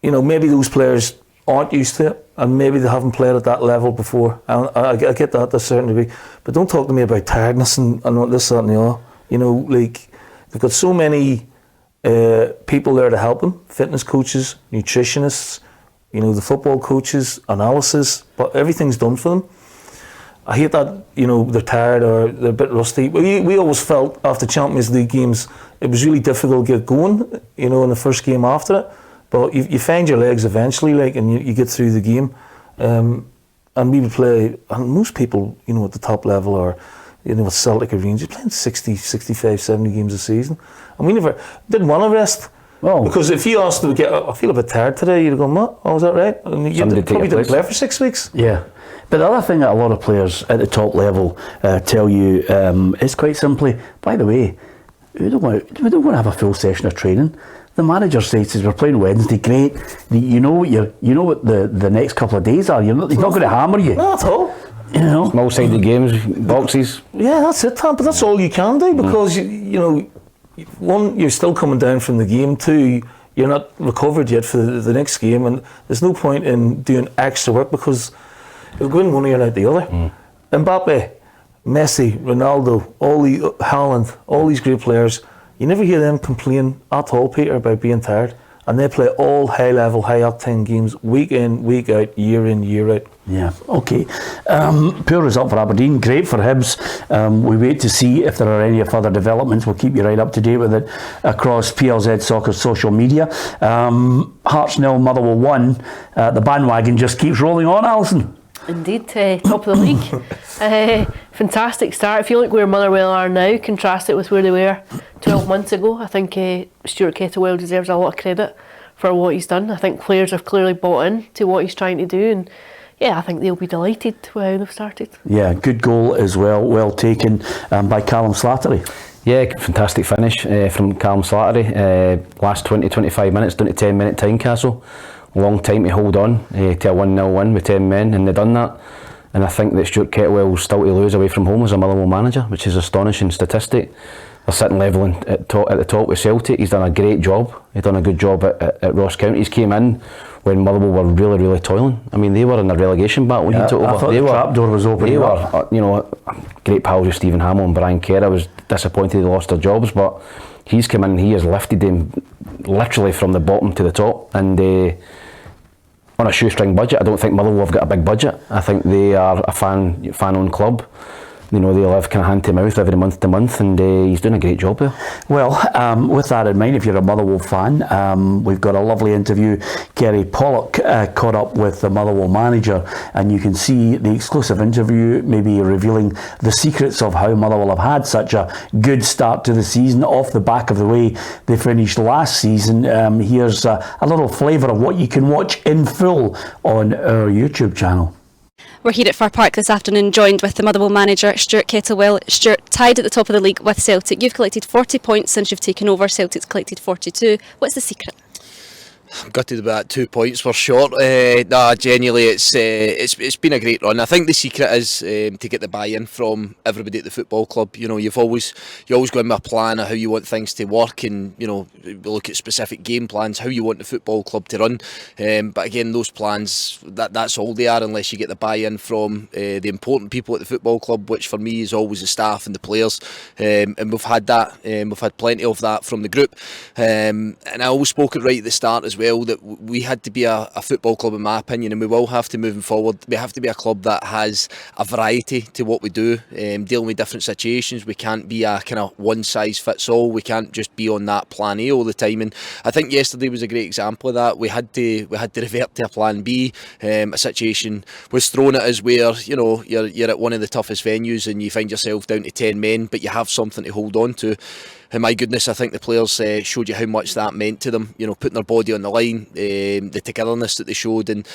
You know, maybe those players aren't used to it, and maybe they haven't played at that level before. I get that to a certain degree, but don't talk to me about tiredness and this, that and the other. You know, like, they've got so many people there to help them, fitness coaches, nutritionists, you know, the football coaches, analysis, but everything's done for them. I hate that, you know, they're tired or they're a bit rusty. We always felt after Champions League games it was really difficult to get going, you know, in the first game after it, but you find your legs eventually, like, and you get through the game. And we would play, and most people, you know, at the top level or, you know, with Celtic or Rangers, playing 60, 65, 70 games a season. And we never didn't want to rest. Well, because if you asked them to get, I feel a bit tired today, you'd go, what? Oh, is that right? And you probably didn't play for 6 weeks. Yeah. But the other thing that a lot of players at the top level tell you is quite simply, by the way, we don't want to have a full session of training. The manager says we're playing Wednesday, great. You know what the next couple of days are. He's not going to hammer you. Not at all. You know, small-sided games, boxes. Yeah, that's it, Tom. But that's all you can do because you know, one, you're still coming down from the game. Two, you're not recovered yet for the next game, and there's no point in doing extra work because it'll go in one ear and out the other. Mbappe, Messi, Ronaldo, Haaland, all these great players. You never hear them complain at all, Peter, about being tired. And they play all high-level, high-octane games week in, week out, year in, year out. Yeah, okay. Poor result for Aberdeen, great for Hibs. We wait to see if there are any further developments. We'll keep you right up to date with it across PLZ Soccer's social media. Hearts 0, Motherwell 1. The bandwagon just keeps rolling on, Alison. Indeed, top of the league. Fantastic start. If you look where Motherwell are now, contrast it with where they were 12 months ago, I think Stuart Kettlewell deserves a lot of credit for what he's done. I think players have clearly bought in to what he's trying to do, and yeah, I think they'll be delighted with how they've started. Yeah, good goal as well taken by Callum Slattery. Yeah, fantastic finish from Callum Slattery. Last 20-25 minutes down to 10-minute time castle. Long time to hold on to a 1-0 win with 10 men, and they've done that. And I think that Stuart Kettlewell will still to lose away from home as a Motherwell manager, which is an astonishing statistic. They're sitting level at the top with Celtic. He's done a great job. He's done a good job at Ross County. He's came in when Motherwell were really, really toiling. I mean, they were in a relegation battle when he took over. I thought the trapdoor was open. They were, you know, great pals with Stephen Hamill and Brian Kerr. I was disappointed they lost their jobs, but he's come in and he has lifted them literally from the bottom to the top. And on a shoestring budget, I don't think Motherwell have got a big budget. I think they are a fan-owned club. You know, they live kind of hand to mouth every month to month, and he's doing a great job there. Well, with that in mind, if you're a Motherwell fan, we've got a lovely interview. Kerry Pollock caught up with the Motherwell manager, and you can see the exclusive interview, maybe revealing the secrets of how Motherwell have had such a good start to the season off the back of the way they finished last season. Here's a little flavour of what you can watch in full on our YouTube channel. We're here at Fir Park this afternoon, joined with the Motherwell manager, Stuart Kettlewell. Stuart, tied at the top of the league with Celtic. You've collected 40 points since you've taken over. Celtic's collected 42. What's the secret? I'm gutted about 2 points we're short. Genuinely, it's been a great run. I think the secret is to get the buy-in from everybody at the football club. You know, you always go in with a plan of how you want things to work, and you know, we look at specific game plans, how you want the football club to run. But again, those plans, that's all they are unless you get the buy-in from the important people at the football club, which for me is always the staff and the players. And we've had that. We've had plenty of that from the group. And I always spoke it right at the start as well, that we had to be a football club, in my opinion, and we will have to moving forward. We have to be a club that has a variety to what we do, dealing with different situations. We can't be a kind of one size fits all. We can't just be on that plan A all the time. And I think yesterday was a great example of that. We had to revert to a plan B. A situation was thrown at us where, you know, you're at one of the toughest venues and you find yourself down to 10 men, but you have something to hold on to. And my goodness, I think the players showed you how much that meant to them, you know, putting their body on the line, the togetherness that they showed, and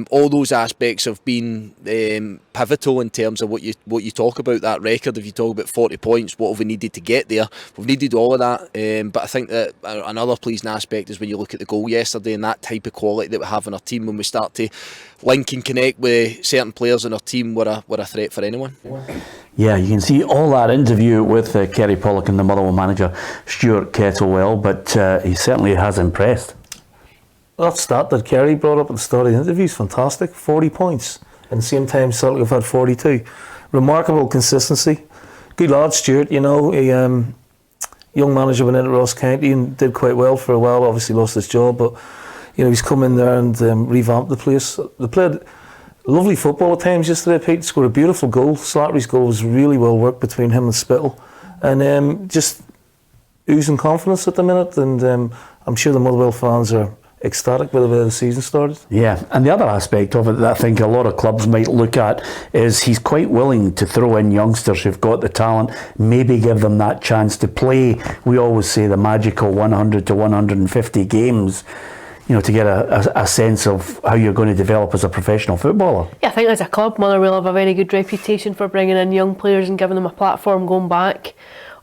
all those aspects have been pivotal in terms of what you talk about, that record. If you talk about 40 points, what have we needed to get there? We've needed all of that, but I think that another pleasing aspect is when you look at the goal yesterday and that type of quality that we have in our team, when we start to link and connect with certain players in our team, we're a threat for anyone. Yeah, you can see all that interview with Kerry Pollock and the Motherwell manager, Stuart Kettlewell, but he certainly has impressed. That stat that Kerry brought up at the start of the interview is fantastic. 40 points. And the same time, Celtic have had 42. Remarkable consistency. Good lad, Stuart. You know, a young manager went into Ross County and did quite well for a while. Obviously lost his job, but you know, he's come in there and revamped the place. They played lovely football at times yesterday. Pete scored a beautiful goal. Slattery's goal was really well worked between him and Spittle, and just oozing confidence at the minute. And I'm sure the Motherwell fans are ecstatic with the way the season started. Yeah, and the other aspect of it that I think a lot of clubs might look at is he's quite willing to throw in youngsters who've got the talent, maybe give them that chance to play. We always say the magical 100 to 150 games, you know, to get a sense of how you're going to develop as a professional footballer. Yeah, I think as a club, Motherwell have a very good reputation for bringing in young players and giving them a platform going back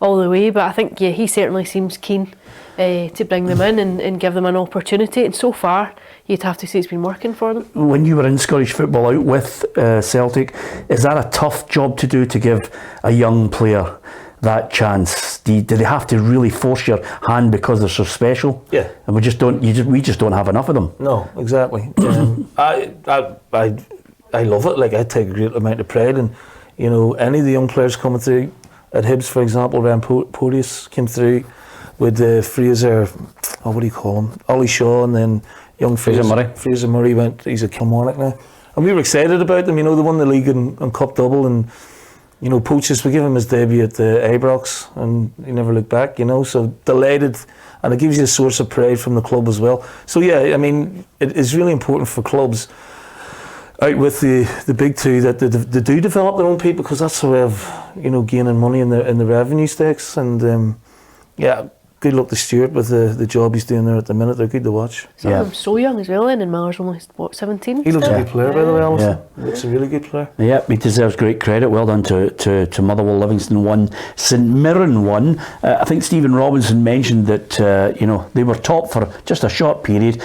all the way. But I think, yeah, he certainly seems keen to bring them in and give them an opportunity. And so far, you'd have to say it's been working for them. When you were in Scottish football out with Celtic, is that a tough job to do, to give a young player that chance? Do they have to really force your hand because they're so special? Yeah. And we just don't have enough of them. No, exactly. I love it. Like, I take a great amount of pride in, you know, any of the young players coming through at Hibs, for example. Ryan Porteous came through with Fraser, what do you call him? Ollie Shaw, and then young Fraser Murray. Fraser Murray he's at Kilmarnock now. And we were excited about them. You know, they won the league and cup double, and you know, Poaches, we give him his debut at Ibrox and he never looked back, you know, so delighted, and it gives you a source of pride from the club as well. So yeah, I mean, it is really important for clubs out with the big two that they do develop their own people, because that's a way of, you know, gaining money in the revenue stakes. And yeah, good luck to Stuart with the job he's doing there at the minute. They're good to watch. Some of them so young as well, and Miller's only, what, 17? He looks a good player, by the way, Alison. Yeah. He looks a really good player. Yeah, he deserves great credit. Well done to Motherwell. Livingston won, St Mirren won. I think Stephen Robinson mentioned that you know, they were top for just a short period.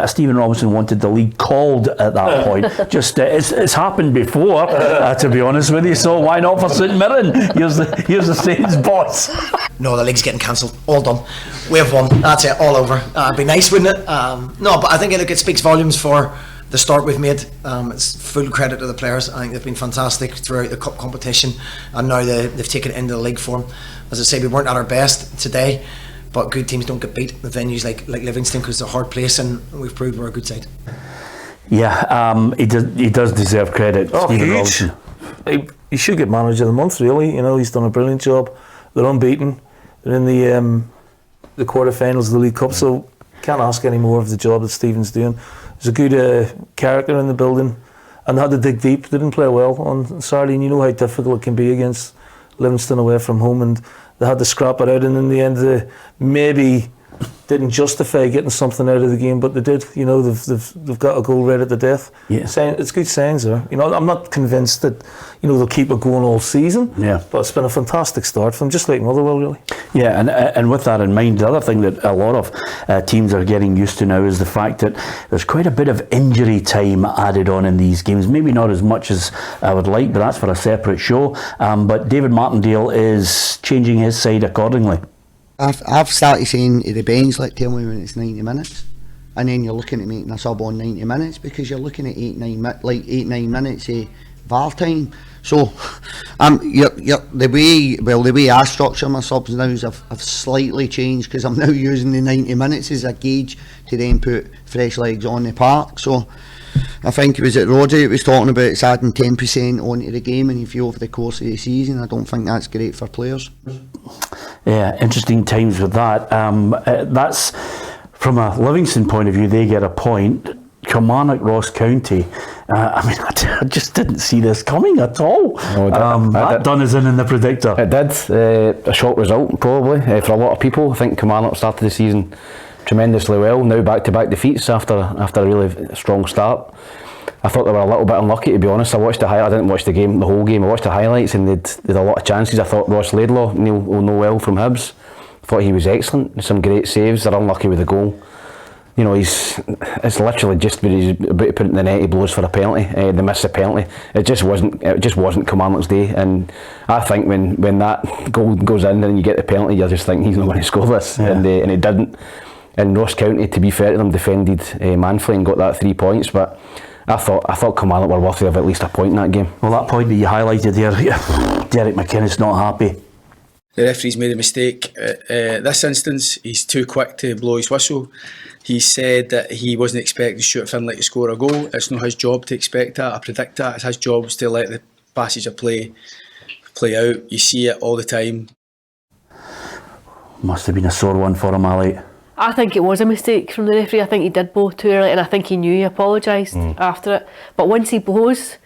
Stephen Robinson wanted the league called at that point. Just it's happened before, to be honest with you. So why not for St Mirren? Here's the Saints boss. No, the league's getting cancelled. All done. We have won. That's it. All over. It'd be nice, wouldn't it? No, but I think it speaks volumes for the start we've made. It's full credit to the players. I think they've been fantastic throughout the cup competition, and now they've taken it into the league form. As I say, we weren't at our best today, but good teams don't get beat. The venues like Livingston, because it's a hard place, and we've proved we're a good side. Yeah, he does deserve credit. Oh, Stephen huge. Robinson. He should get manager of the month, really. You know, he's done a brilliant job. They're unbeaten. They're in the quarterfinals of the League Cup, so can't ask any more of the job that Stephen's doing. There's a good character in the building, and they had to dig deep. They didn't play well on Saturday, and you know how difficult it can be against Livingston away from home, and they had to scrap it out, and in the end, maybe didn't justify getting something out of the game, but they did. You know, they've got a goal right at the death. Yeah, it's good signs there. You know, I'm not convinced that, you know, they'll keep it going all season. Yeah, but it's been a fantastic start for them, just like Motherwell, really. Yeah, and with that in mind, the other thing that a lot of teams are getting used to now is the fact that there's quite a bit of injury time added on in these games. Maybe not as much as I would like, but that's for a separate show. But David Martindale is changing his side accordingly. I've started saying to the bench, like, tell me when it's 90 minutes, and then you're looking at making a sub on 90 minutes because you're looking at 8-9 minutes of VAR time. So the way I structure my subs now is I've slightly changed, because I'm now using the 90 minutes as a gauge to then put fresh legs on the park. So I think it was Roddy that was talking about it's adding 10% onto the game, and if you over the course of the season, I don't think that's great for players. Yeah, interesting times with that. That's from a Livingston point of view, they get a point. Kilmarnock, Ross County, I mean, I just didn't see this coming at all. No, that done us in the predictor. It did. A shock result, probably, for a lot of people. I think Kilmarnock started the season tremendously well. Now back-to-back defeats after a really strong start. I thought they were a little bit unlucky, to be honest. I didn't watch the whole game. I watched the highlights, and they'd a lot of chances. I thought Ross Laidlaw, Neil will know well from Hibs. I thought he was excellent. Some great saves. They're unlucky with the goal. You know, it's literally just when he's about to put it in the net, he blows for a penalty. They miss a penalty. It just wasn't Kilmarnock's day. And I think when that goal goes in and you get the penalty, you just think he's not going to score this, yeah. and he didn't. And Ross County, to be fair to them, defended manfully and got that 3 points. But I thought Kilmarnock were worthy of at least a point in that game. Well, that point that you highlighted there, Derek McInnes not happy. The referee's made a mistake. This instance, he's too quick to blow his whistle. He said that he wasn't expecting Stuart Finlay to score a goal. It's not his job to expect that. I predict that. It's his job to let the passage of play out. You see it all the time. Must have been a sore one for him, Ali. I think it was a mistake from the referee. I think he did blow too early, and I think he knew he apologised after it. But once he blows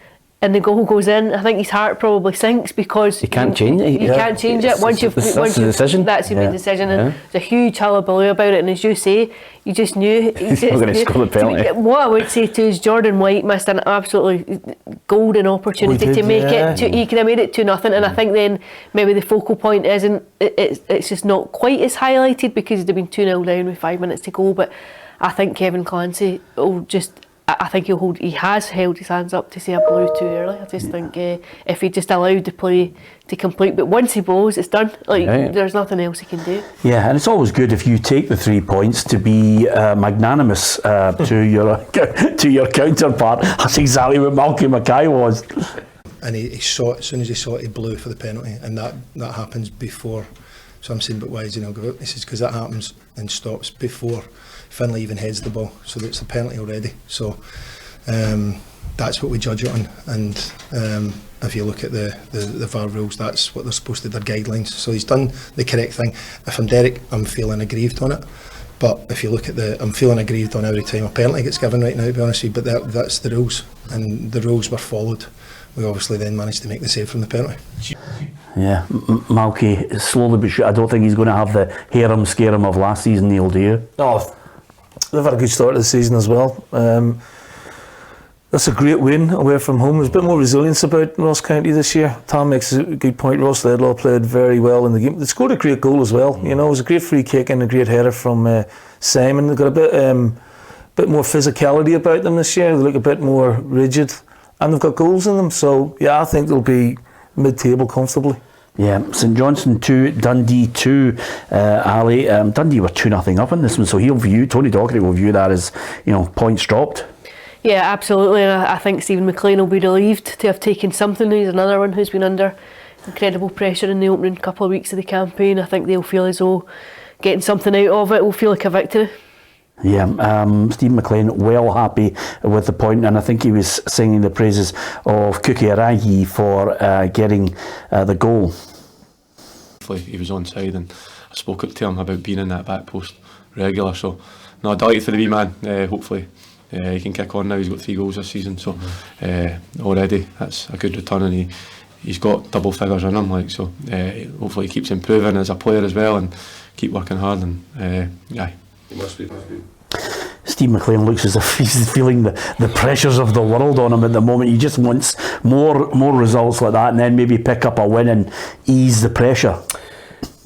and the goal goes in, I think his heart probably sinks, because he can't change it. You can't change it once you've that's the decision. That's your main decision, and there's a huge hullabaloo about it. And as you say, you just knew he's not going to score the penalty. What I would say to is Jordan White missed an absolutely golden opportunity to make it. He could have made it 2-0, and I think then maybe the focal point isn't. It's just not quite as highlighted because he'd have been 2-0 down with 5 minutes to go. But I think Kevin Clancy will just. I think he has held his hands up to say I blew too early. I just think if he just allowed the play to complete, but once he blows, it's done. There's nothing else he can do. Yeah, and it's always good if you take the 3 points to be magnanimous to your counterpart. That's exactly what Malky Mackay was. And he saw it, as soon as he saw it, he blew for the penalty, and that happens before. So I'm saying, but why is he not give it? He says, because that happens and stops before Finlay even heads the ball, so it's a penalty already. So that's what we judge it on, and if you look at the VAR rules, that's what they're supposed to do, their guidelines. So he's done the correct thing. If I'm Derek, I'm feeling aggrieved on it. But if you look at I'm feeling aggrieved on every time a penalty gets given right now, to be honest with you. But that's the rules, and the rules were followed. We obviously then managed to make the save from the penalty. Yeah, Malky, slowly but surely, I don't think he's going to have the harem-scarum of last season, Neil, do you? No, they've had a good start to the season as well. That's a great win away from home. There's a bit more resilience about Ross County this year. Tom makes a good point. Ross Laidlaw played very well in the game. They scored a great goal as well. You know, it was a great free kick and a great header from Simon. They've got a bit more physicality about them this year. They look a bit more rigid, and they've got goals in them. So yeah, I think they'll be mid-table comfortably. Yeah, St Johnstone 2, Dundee 2, Ali. Dundee were 2-0 up in this one, so Tony Docherty will view that as, points dropped. Yeah, absolutely, and I think Stephen McLean will be relieved to have taken something. He's another one who's been under incredible pressure in the opening couple of weeks of the campaign. I think they'll feel as though getting something out of it will feel like a victory. Yeah, Stephen McLean well happy with the point, and I think he was singing the praises of Kuki Aragi for getting the goal. He was onside, and I spoke to him about being in that back post regular, so no, delighted for the wee man. Hopefully he can kick on now. He's got 3 goals this season, so already that's a good return, and he's got double figures in him, like, so hopefully he keeps improving as a player as well and keep working hard, and yeah. He must be. Steve McLean looks as if he's feeling the pressures of the world on him at the moment. He just wants more results like that, and then maybe pick up a win and ease the pressure.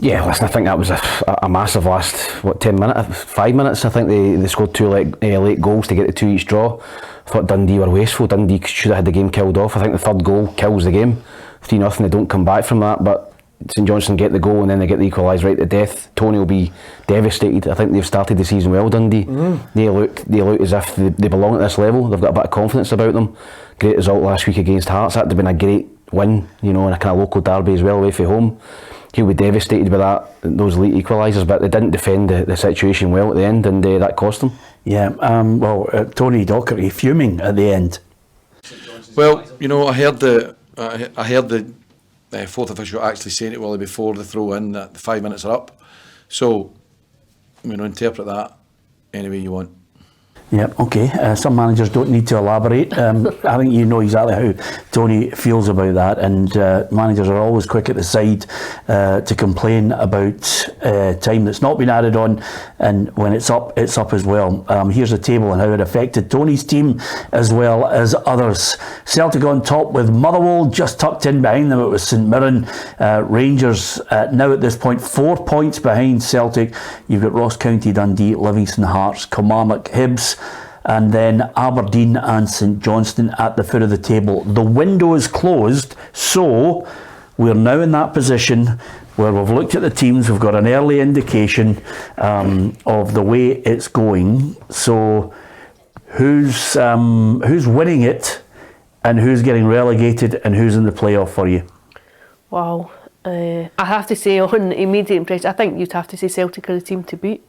Yeah, listen, I think that was a massive last 5 minutes. I think they scored two late goals to get the 2-each draw. I thought Dundee were wasteful. Dundee should have had the game killed off. I think the third goal kills the game. 3-0, they don't come back from that, but St Johnstone get the goal and then they get the equaliser right to death. Tony will be devastated. I think they've started the season well, Dundee. They look as if they belong at this level. They've got a bit of confidence about them. Great result last week against Hearts. That would have been a great win, you know, in a kind of local derby as well, away from home. He'll be devastated by those late equalisers, but they didn't defend the situation well at the end, and that cost them. Yeah, Tony Docherty fuming at the end. Well, you know, I heard the fourth official actually saying to Willie before the throw in that the 5 minutes are up. So, you know, interpret that any way you want. Yeah, okay. Some managers don't need to elaborate. I think you know exactly how Tony feels about that, and managers are always quick at the side to complain about time that's not been added on, and when it's up as well. Here's a table on how it affected Tony's team as well as others. Celtic on top with Motherwell just tucked in behind them. It was St Mirren. Rangers now at this point 4 points behind Celtic. You've got Ross County, Dundee, Livingston, Hearts, Kilmarnock, Hibs, and then Aberdeen and St Johnstone at the foot of the table. The window is closed, so we're now in that position where we've looked at the teams, we've got an early indication of the way it's going. So who's winning it, and who's getting relegated, and who's in the playoff for you? Wow. I have to say, on immediate impression, I think you'd have to say Celtic are the team to beat.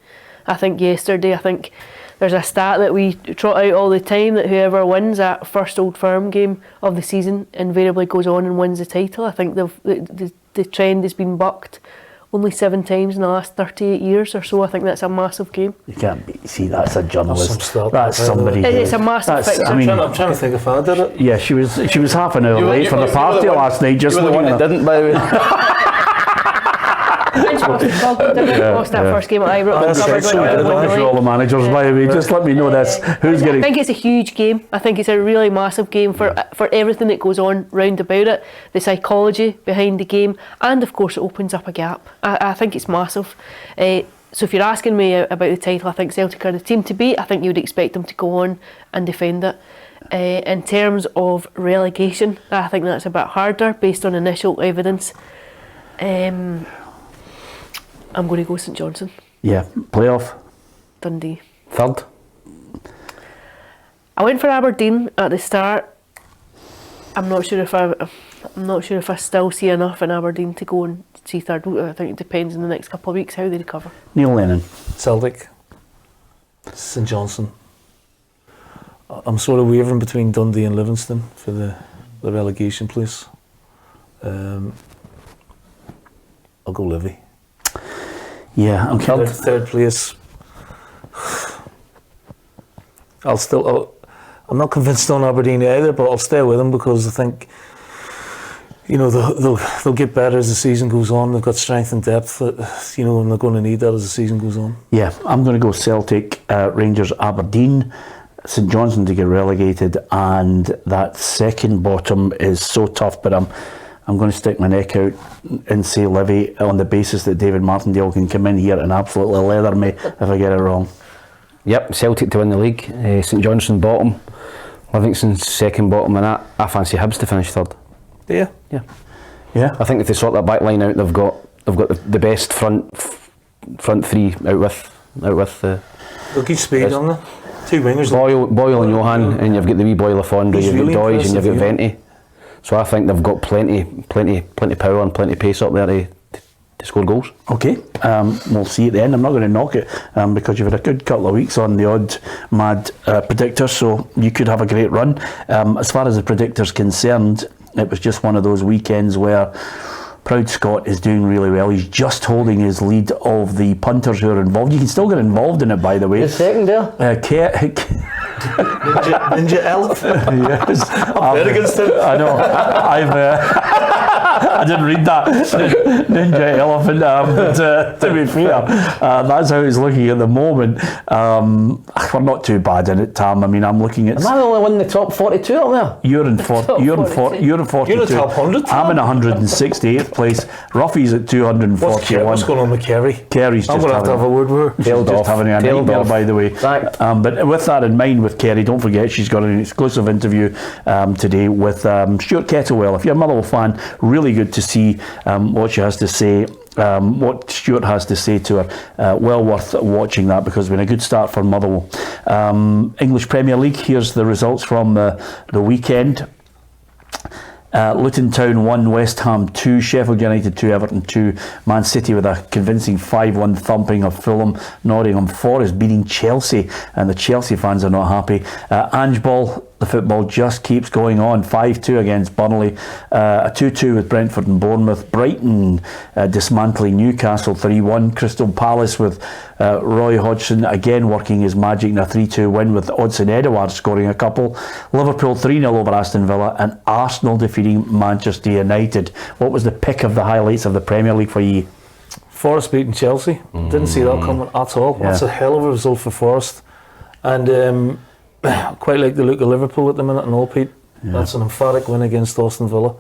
I think there's a stat that we trot out all the time, that whoever wins that first Old Firm game of the season invariably goes on and wins the title. I think the trend has been bucked only 7 times in the last 38 years or so. I think that's a massive game. You can't see that's a journalist. That's That's somebody. It's a massive fixture. I mean, I'm trying to think if I did it. yeah, she was half an hour late for the party last night. Just You were the one that didn't, by the way. Lost that first game at Ibrox. For all the managers, by the way, just let me know this. Who's getting? I think it's a huge game. I think it's a really massive game for everything that goes on round about it, the psychology behind the game, and of course it opens up a gap. I think it's massive. So if you're asking me about the title, I think Celtic are the team to beat. I think you would expect them to go on and defend it. In terms of relegation, I think that's a bit harder based on initial evidence. I'm going to go St Johnstone. Yeah, playoff. Dundee. Third. I went for Aberdeen at the start. I'm not sure if I still see enough in Aberdeen to go and see third. I think it depends in the next couple of weeks how they recover. Neil Lennon. Celtic. St Johnstone. I'm sort of wavering between Dundee and Livingston for the relegation place. I'll go Livy. Yeah, I'm third place. I'm not convinced on Aberdeen either, but I'll stay with them because I think, you know, they'll get better as the season goes on. They've got strength and depth, you know, and they're going to need that as the season goes on. Yeah, I'm going to go Celtic, Rangers, Aberdeen, St Johnstone to get relegated, and that second bottom is so tough, but I'm going to stick my neck out and say Livy on the basis that David Martindale can come in here and absolutely leather me if I get it wrong. Yep, Celtic to win the league, St Johnstone bottom, Livingston second bottom, and I fancy Hibs to finish third. Yeah. I think if they sort that back line out, they've got the best front three out with the. They'll keep speed on them. 2 wingers. Boyle and Johan, and you've got the wee boy Lafondre, you've really got Doys, and you've got impressive, Venti. So I think they've got plenty power and plenty pace up there to score goals. Okay, we'll see at the end. I'm not going to knock it because you've had a good couple of weeks on the odd mad predictor, so you could have a great run. As far as the predictor's concerned, it was just one of those weekends where Proud Scott is doing really well. He's just holding his lead of the punters who are involved. You can still get involved in it, by the way. The second there. Ninja elephant. Yes, I'm bet against him. I know. I didn't read that. Ninja elephant. But to be fair, that's how he's looking at the moment. We're not too bad in it, Tam. I mean, I'm looking at. Am I the only one in the top 42 up there? You're in 42. You're in 42. You're in the top 100. I'm in 168th place. Ruffy's at 241. What's going on with Kerry? Kerry's just I'm going to have a word with her. Just having a nightmare, by the way. But with that in mind, with Kerry, don't forget she's got an exclusive interview today with Stuart Kettlewell. If you're a Motherwell fan, really good to see what she has to say. What Stuart has to say to her, well worth watching that, because it's been a good start for Motherwell. English Premier League, here's the results from the weekend. Luton Town 1, West Ham 2, Sheffield United 2, Everton 2, Man City with a convincing 5-1 thumping of Fulham. Nottingham Forest beating Chelsea, and the Chelsea fans are not happy. Ange Ball, the football just keeps going on. 5-2 against Burnley, a 2-2 with Brentford and Bournemouth. Brighton dismantling Newcastle 3-1. Crystal Palace with Roy Hodgson again working his magic in a 3-2 win, with Odson Edouard scoring a couple. Liverpool 3-0 over Aston Villa, and Arsenal defeating Manchester United. What was the pick of the highlights of the Premier League for you? Forest beating Chelsea. Didn't see that coming at all. Yeah. That's a hell of a result for Forest. And quite like the look of Liverpool at the minute and all, Pete. Yeah. That's an emphatic win against Aston Villa.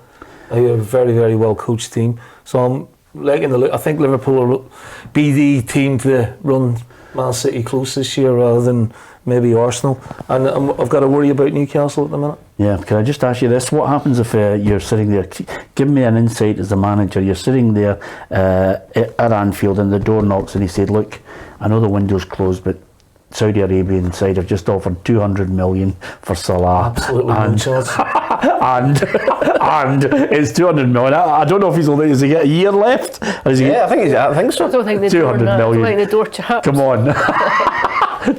A very, very well coached team. So I'm liking the look. I think Liverpool will be the team to run Man City close this year rather than maybe Arsenal. And I've got to worry about Newcastle at the minute. Yeah, can I just ask you this? What happens if you're sitting there? Give me an insight as a manager. You're sitting there at Anfield and the door knocks and he said, look, I know the window's closed, but Saudi Arabian side have just offered 200 million for Salah. Absolutely no chance. and it's 200 million. I don't know if does he get a year left? I think so. I don't think the 200 door, million. I don't think the door chaps. Come on.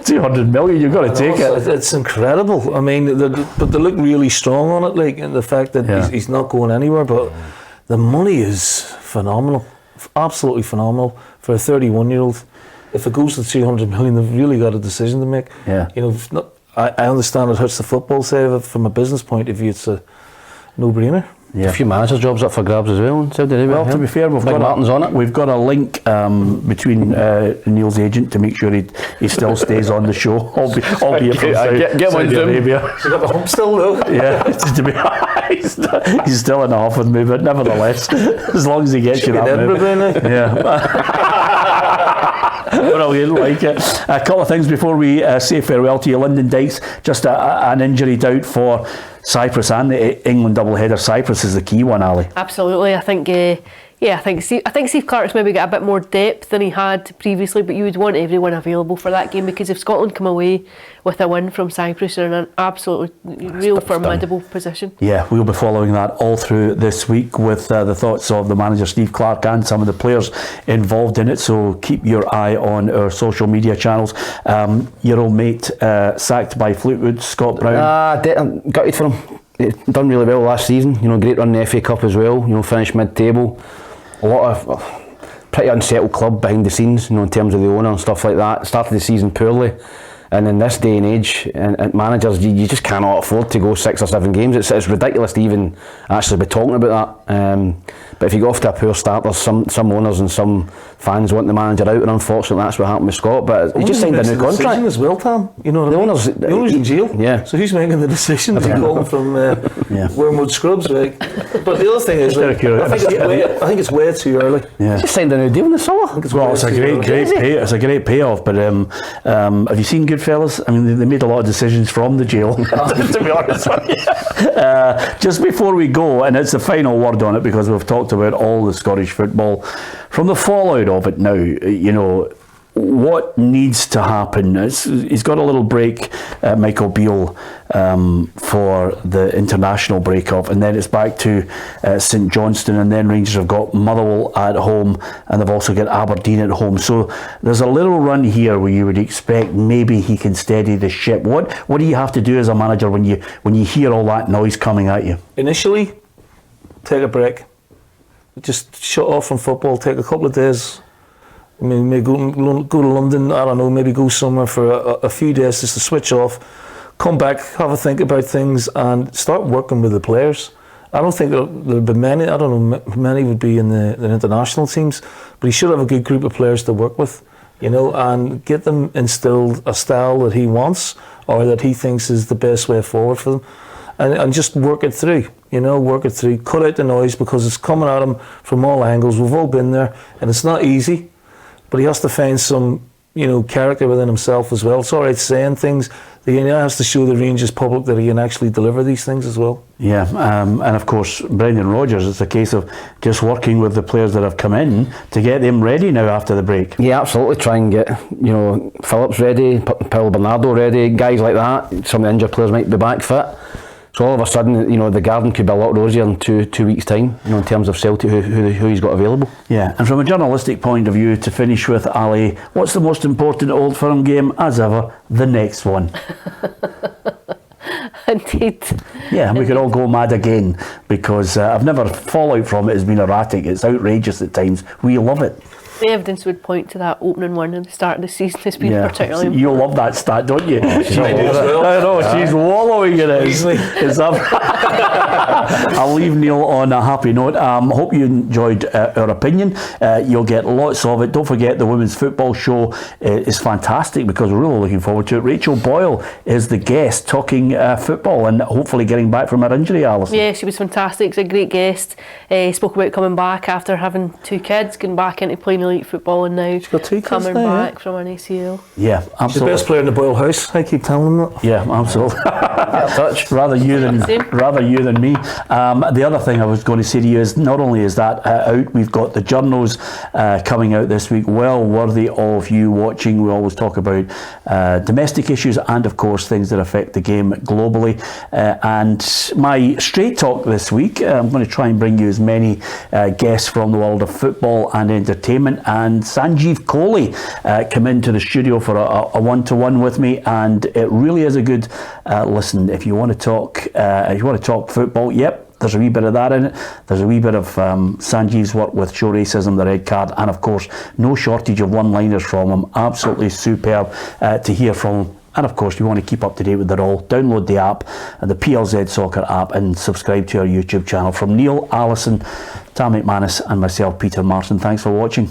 200 million, you've got to take it. It's incredible. I mean, but they look really strong on it, like, and the fact that he's not going anywhere, but the money is phenomenal. Absolutely phenomenal for a 31-year-old. If it goes to 300 million, they've really got a decision to make. Yeah. You know, I understand it hurts the football side of it. From a business point of view, it's a no-brainer. Yeah. A few manager jobs up for grabs as well in Saudi Arabia. Well, to be fair, we've got a link between Neil's agent to make sure he still stays on the show, albeit from Saudi Arabia. He's got the hump still though. Yeah, to be he's still in off with me, but nevertheless, as long as he gets you that movie. Yeah. Brilliant, like it. A couple of things before we say farewell to you. Lyndon Dykes, just an injury doubt for Cyprus and the England doubleheader. Cyprus is the key one, Ali. Absolutely, I think. I think Steve Clarke's maybe got a bit more depth than he had previously, but you would want everyone available for that game, because if Scotland come away with a win from Cyprus, they're in an absolutely real formidable position. Yeah, we'll be following that all through this week with the thoughts of the manager Steve Clarke and some of the players involved in it, so keep your eye on our social media channels. Your old mate sacked by Fleetwood, Scott Brown. I'm gutted for him. Done really well last season, great run in the FA Cup as well, finished mid-table. A lot of pretty unsettled club behind the scenes, in terms of the owner and stuff like that. Started the season poorly, and in this day and age, and managers, you just cannot afford to go 6 or 7 games. It's ridiculous to even actually be talking about that. But if you go off to a poor start, there's some owners and some fans want the manager out, and unfortunately that's what happened with Scott. But he just signed a new contract as well, Tam. The owners in jail. Yeah. So who's making the decision to call him from Wormwood Scrubs? Right? But the other thing is, I think it's way too early. Yeah. He just signed a new deal in the summer. It's a great pay. It's a great payoff. But have you seen Goodfellas? I mean, they made a lot of decisions from the jail. To be honest with you. Just before we go, and it's the final word on it, because we've talked about all the Scottish football, from the fallout of it now, what needs to happen? He's got a little break, Michael Beale, for the international break off, and then it's back to St Johnstone, and then Rangers have got Motherwell at home, and they've also got Aberdeen at home. So there's a little run here where you would expect maybe he can steady the ship. What do you have to do as a manager when you hear all that noise coming at you? Initially, take a break. Just shut off from football. Take a couple of days. I mean, maybe go to London. I don't know. Maybe go somewhere for a few days just to switch off. come back, have a think about things, and start working with the players. I don't think there'll be many. I don't know, many would be in the international teams, but he should have a good group of players to work with, and get them instilled a style that he wants or that he thinks is the best way forward for them, and just work it through. Work it through. Cut out the noise because it's coming at him from all angles. We've all been there, and it's not easy. But he has to find some, character within himself as well. It's all right saying things. He has to show the Rangers public that he can actually deliver these things as well. Yeah, and of course, Brendan Rodgers, it's a case of just working with the players that have come in to get them ready now after the break. Yeah, absolutely. Try and get, Phillips ready, Paolo Bernardo ready, guys like that. Some of the injured players might be back fit. So all of a sudden, the garden could be a lot rosier in two weeks' time, in terms of Celtic, who he's got available. Yeah, and from a journalistic point of view, to finish with, Ali, what's the most important Old Firm game, as ever? The next one. Indeed. Yeah, we could all go mad again, because I've never fallout from it has been erratic. It's outrageous at times. We love it. The evidence would point to that opening one at the start of the season has been particularly important. You love that stat, don't you? She's she's wallowing in it. I'll leave Neil on a happy note. Hope you enjoyed our opinion. You'll get lots of it. Don't forget the Women's Football Show is fantastic, because we're really looking forward to it. Rachel Boyle is the guest, talking football and hopefully getting back from her injury, Alison. Yeah, she was fantastic. She's a great guest. Spoke about coming back after having 2 kids, going back into playing elite football, and now coming back from an ACL. Yeah, absolutely. She's the best player in the Boyle house. I keep telling them that. Yeah, absolutely. Touch. Rather you than me. The other thing I was going to say to you is, not only is that out, we've got the journals coming out this week, well worthy of you watching. We always talk about domestic issues and, of course, things that affect the game globally. And my straight talk this week, I'm going to try and bring you as many guests from the world of football and entertainment. And Sanjeev Kohli come into the studio for a one-to-one with me, and it really is a good listen. If you want to talk football, yep, there's a wee bit of that in it. There's a wee bit of Sanjeev's work with Show Racism, The Red Card, and of course no shortage of one-liners from him. Absolutely superb to hear from him. And of course, you want to keep up to date with it all, download the app, the PLZ Soccer app, and subscribe to our YouTube channel. From Neil, Alison, Tam McManus and myself, Peter Martin, thanks for watching.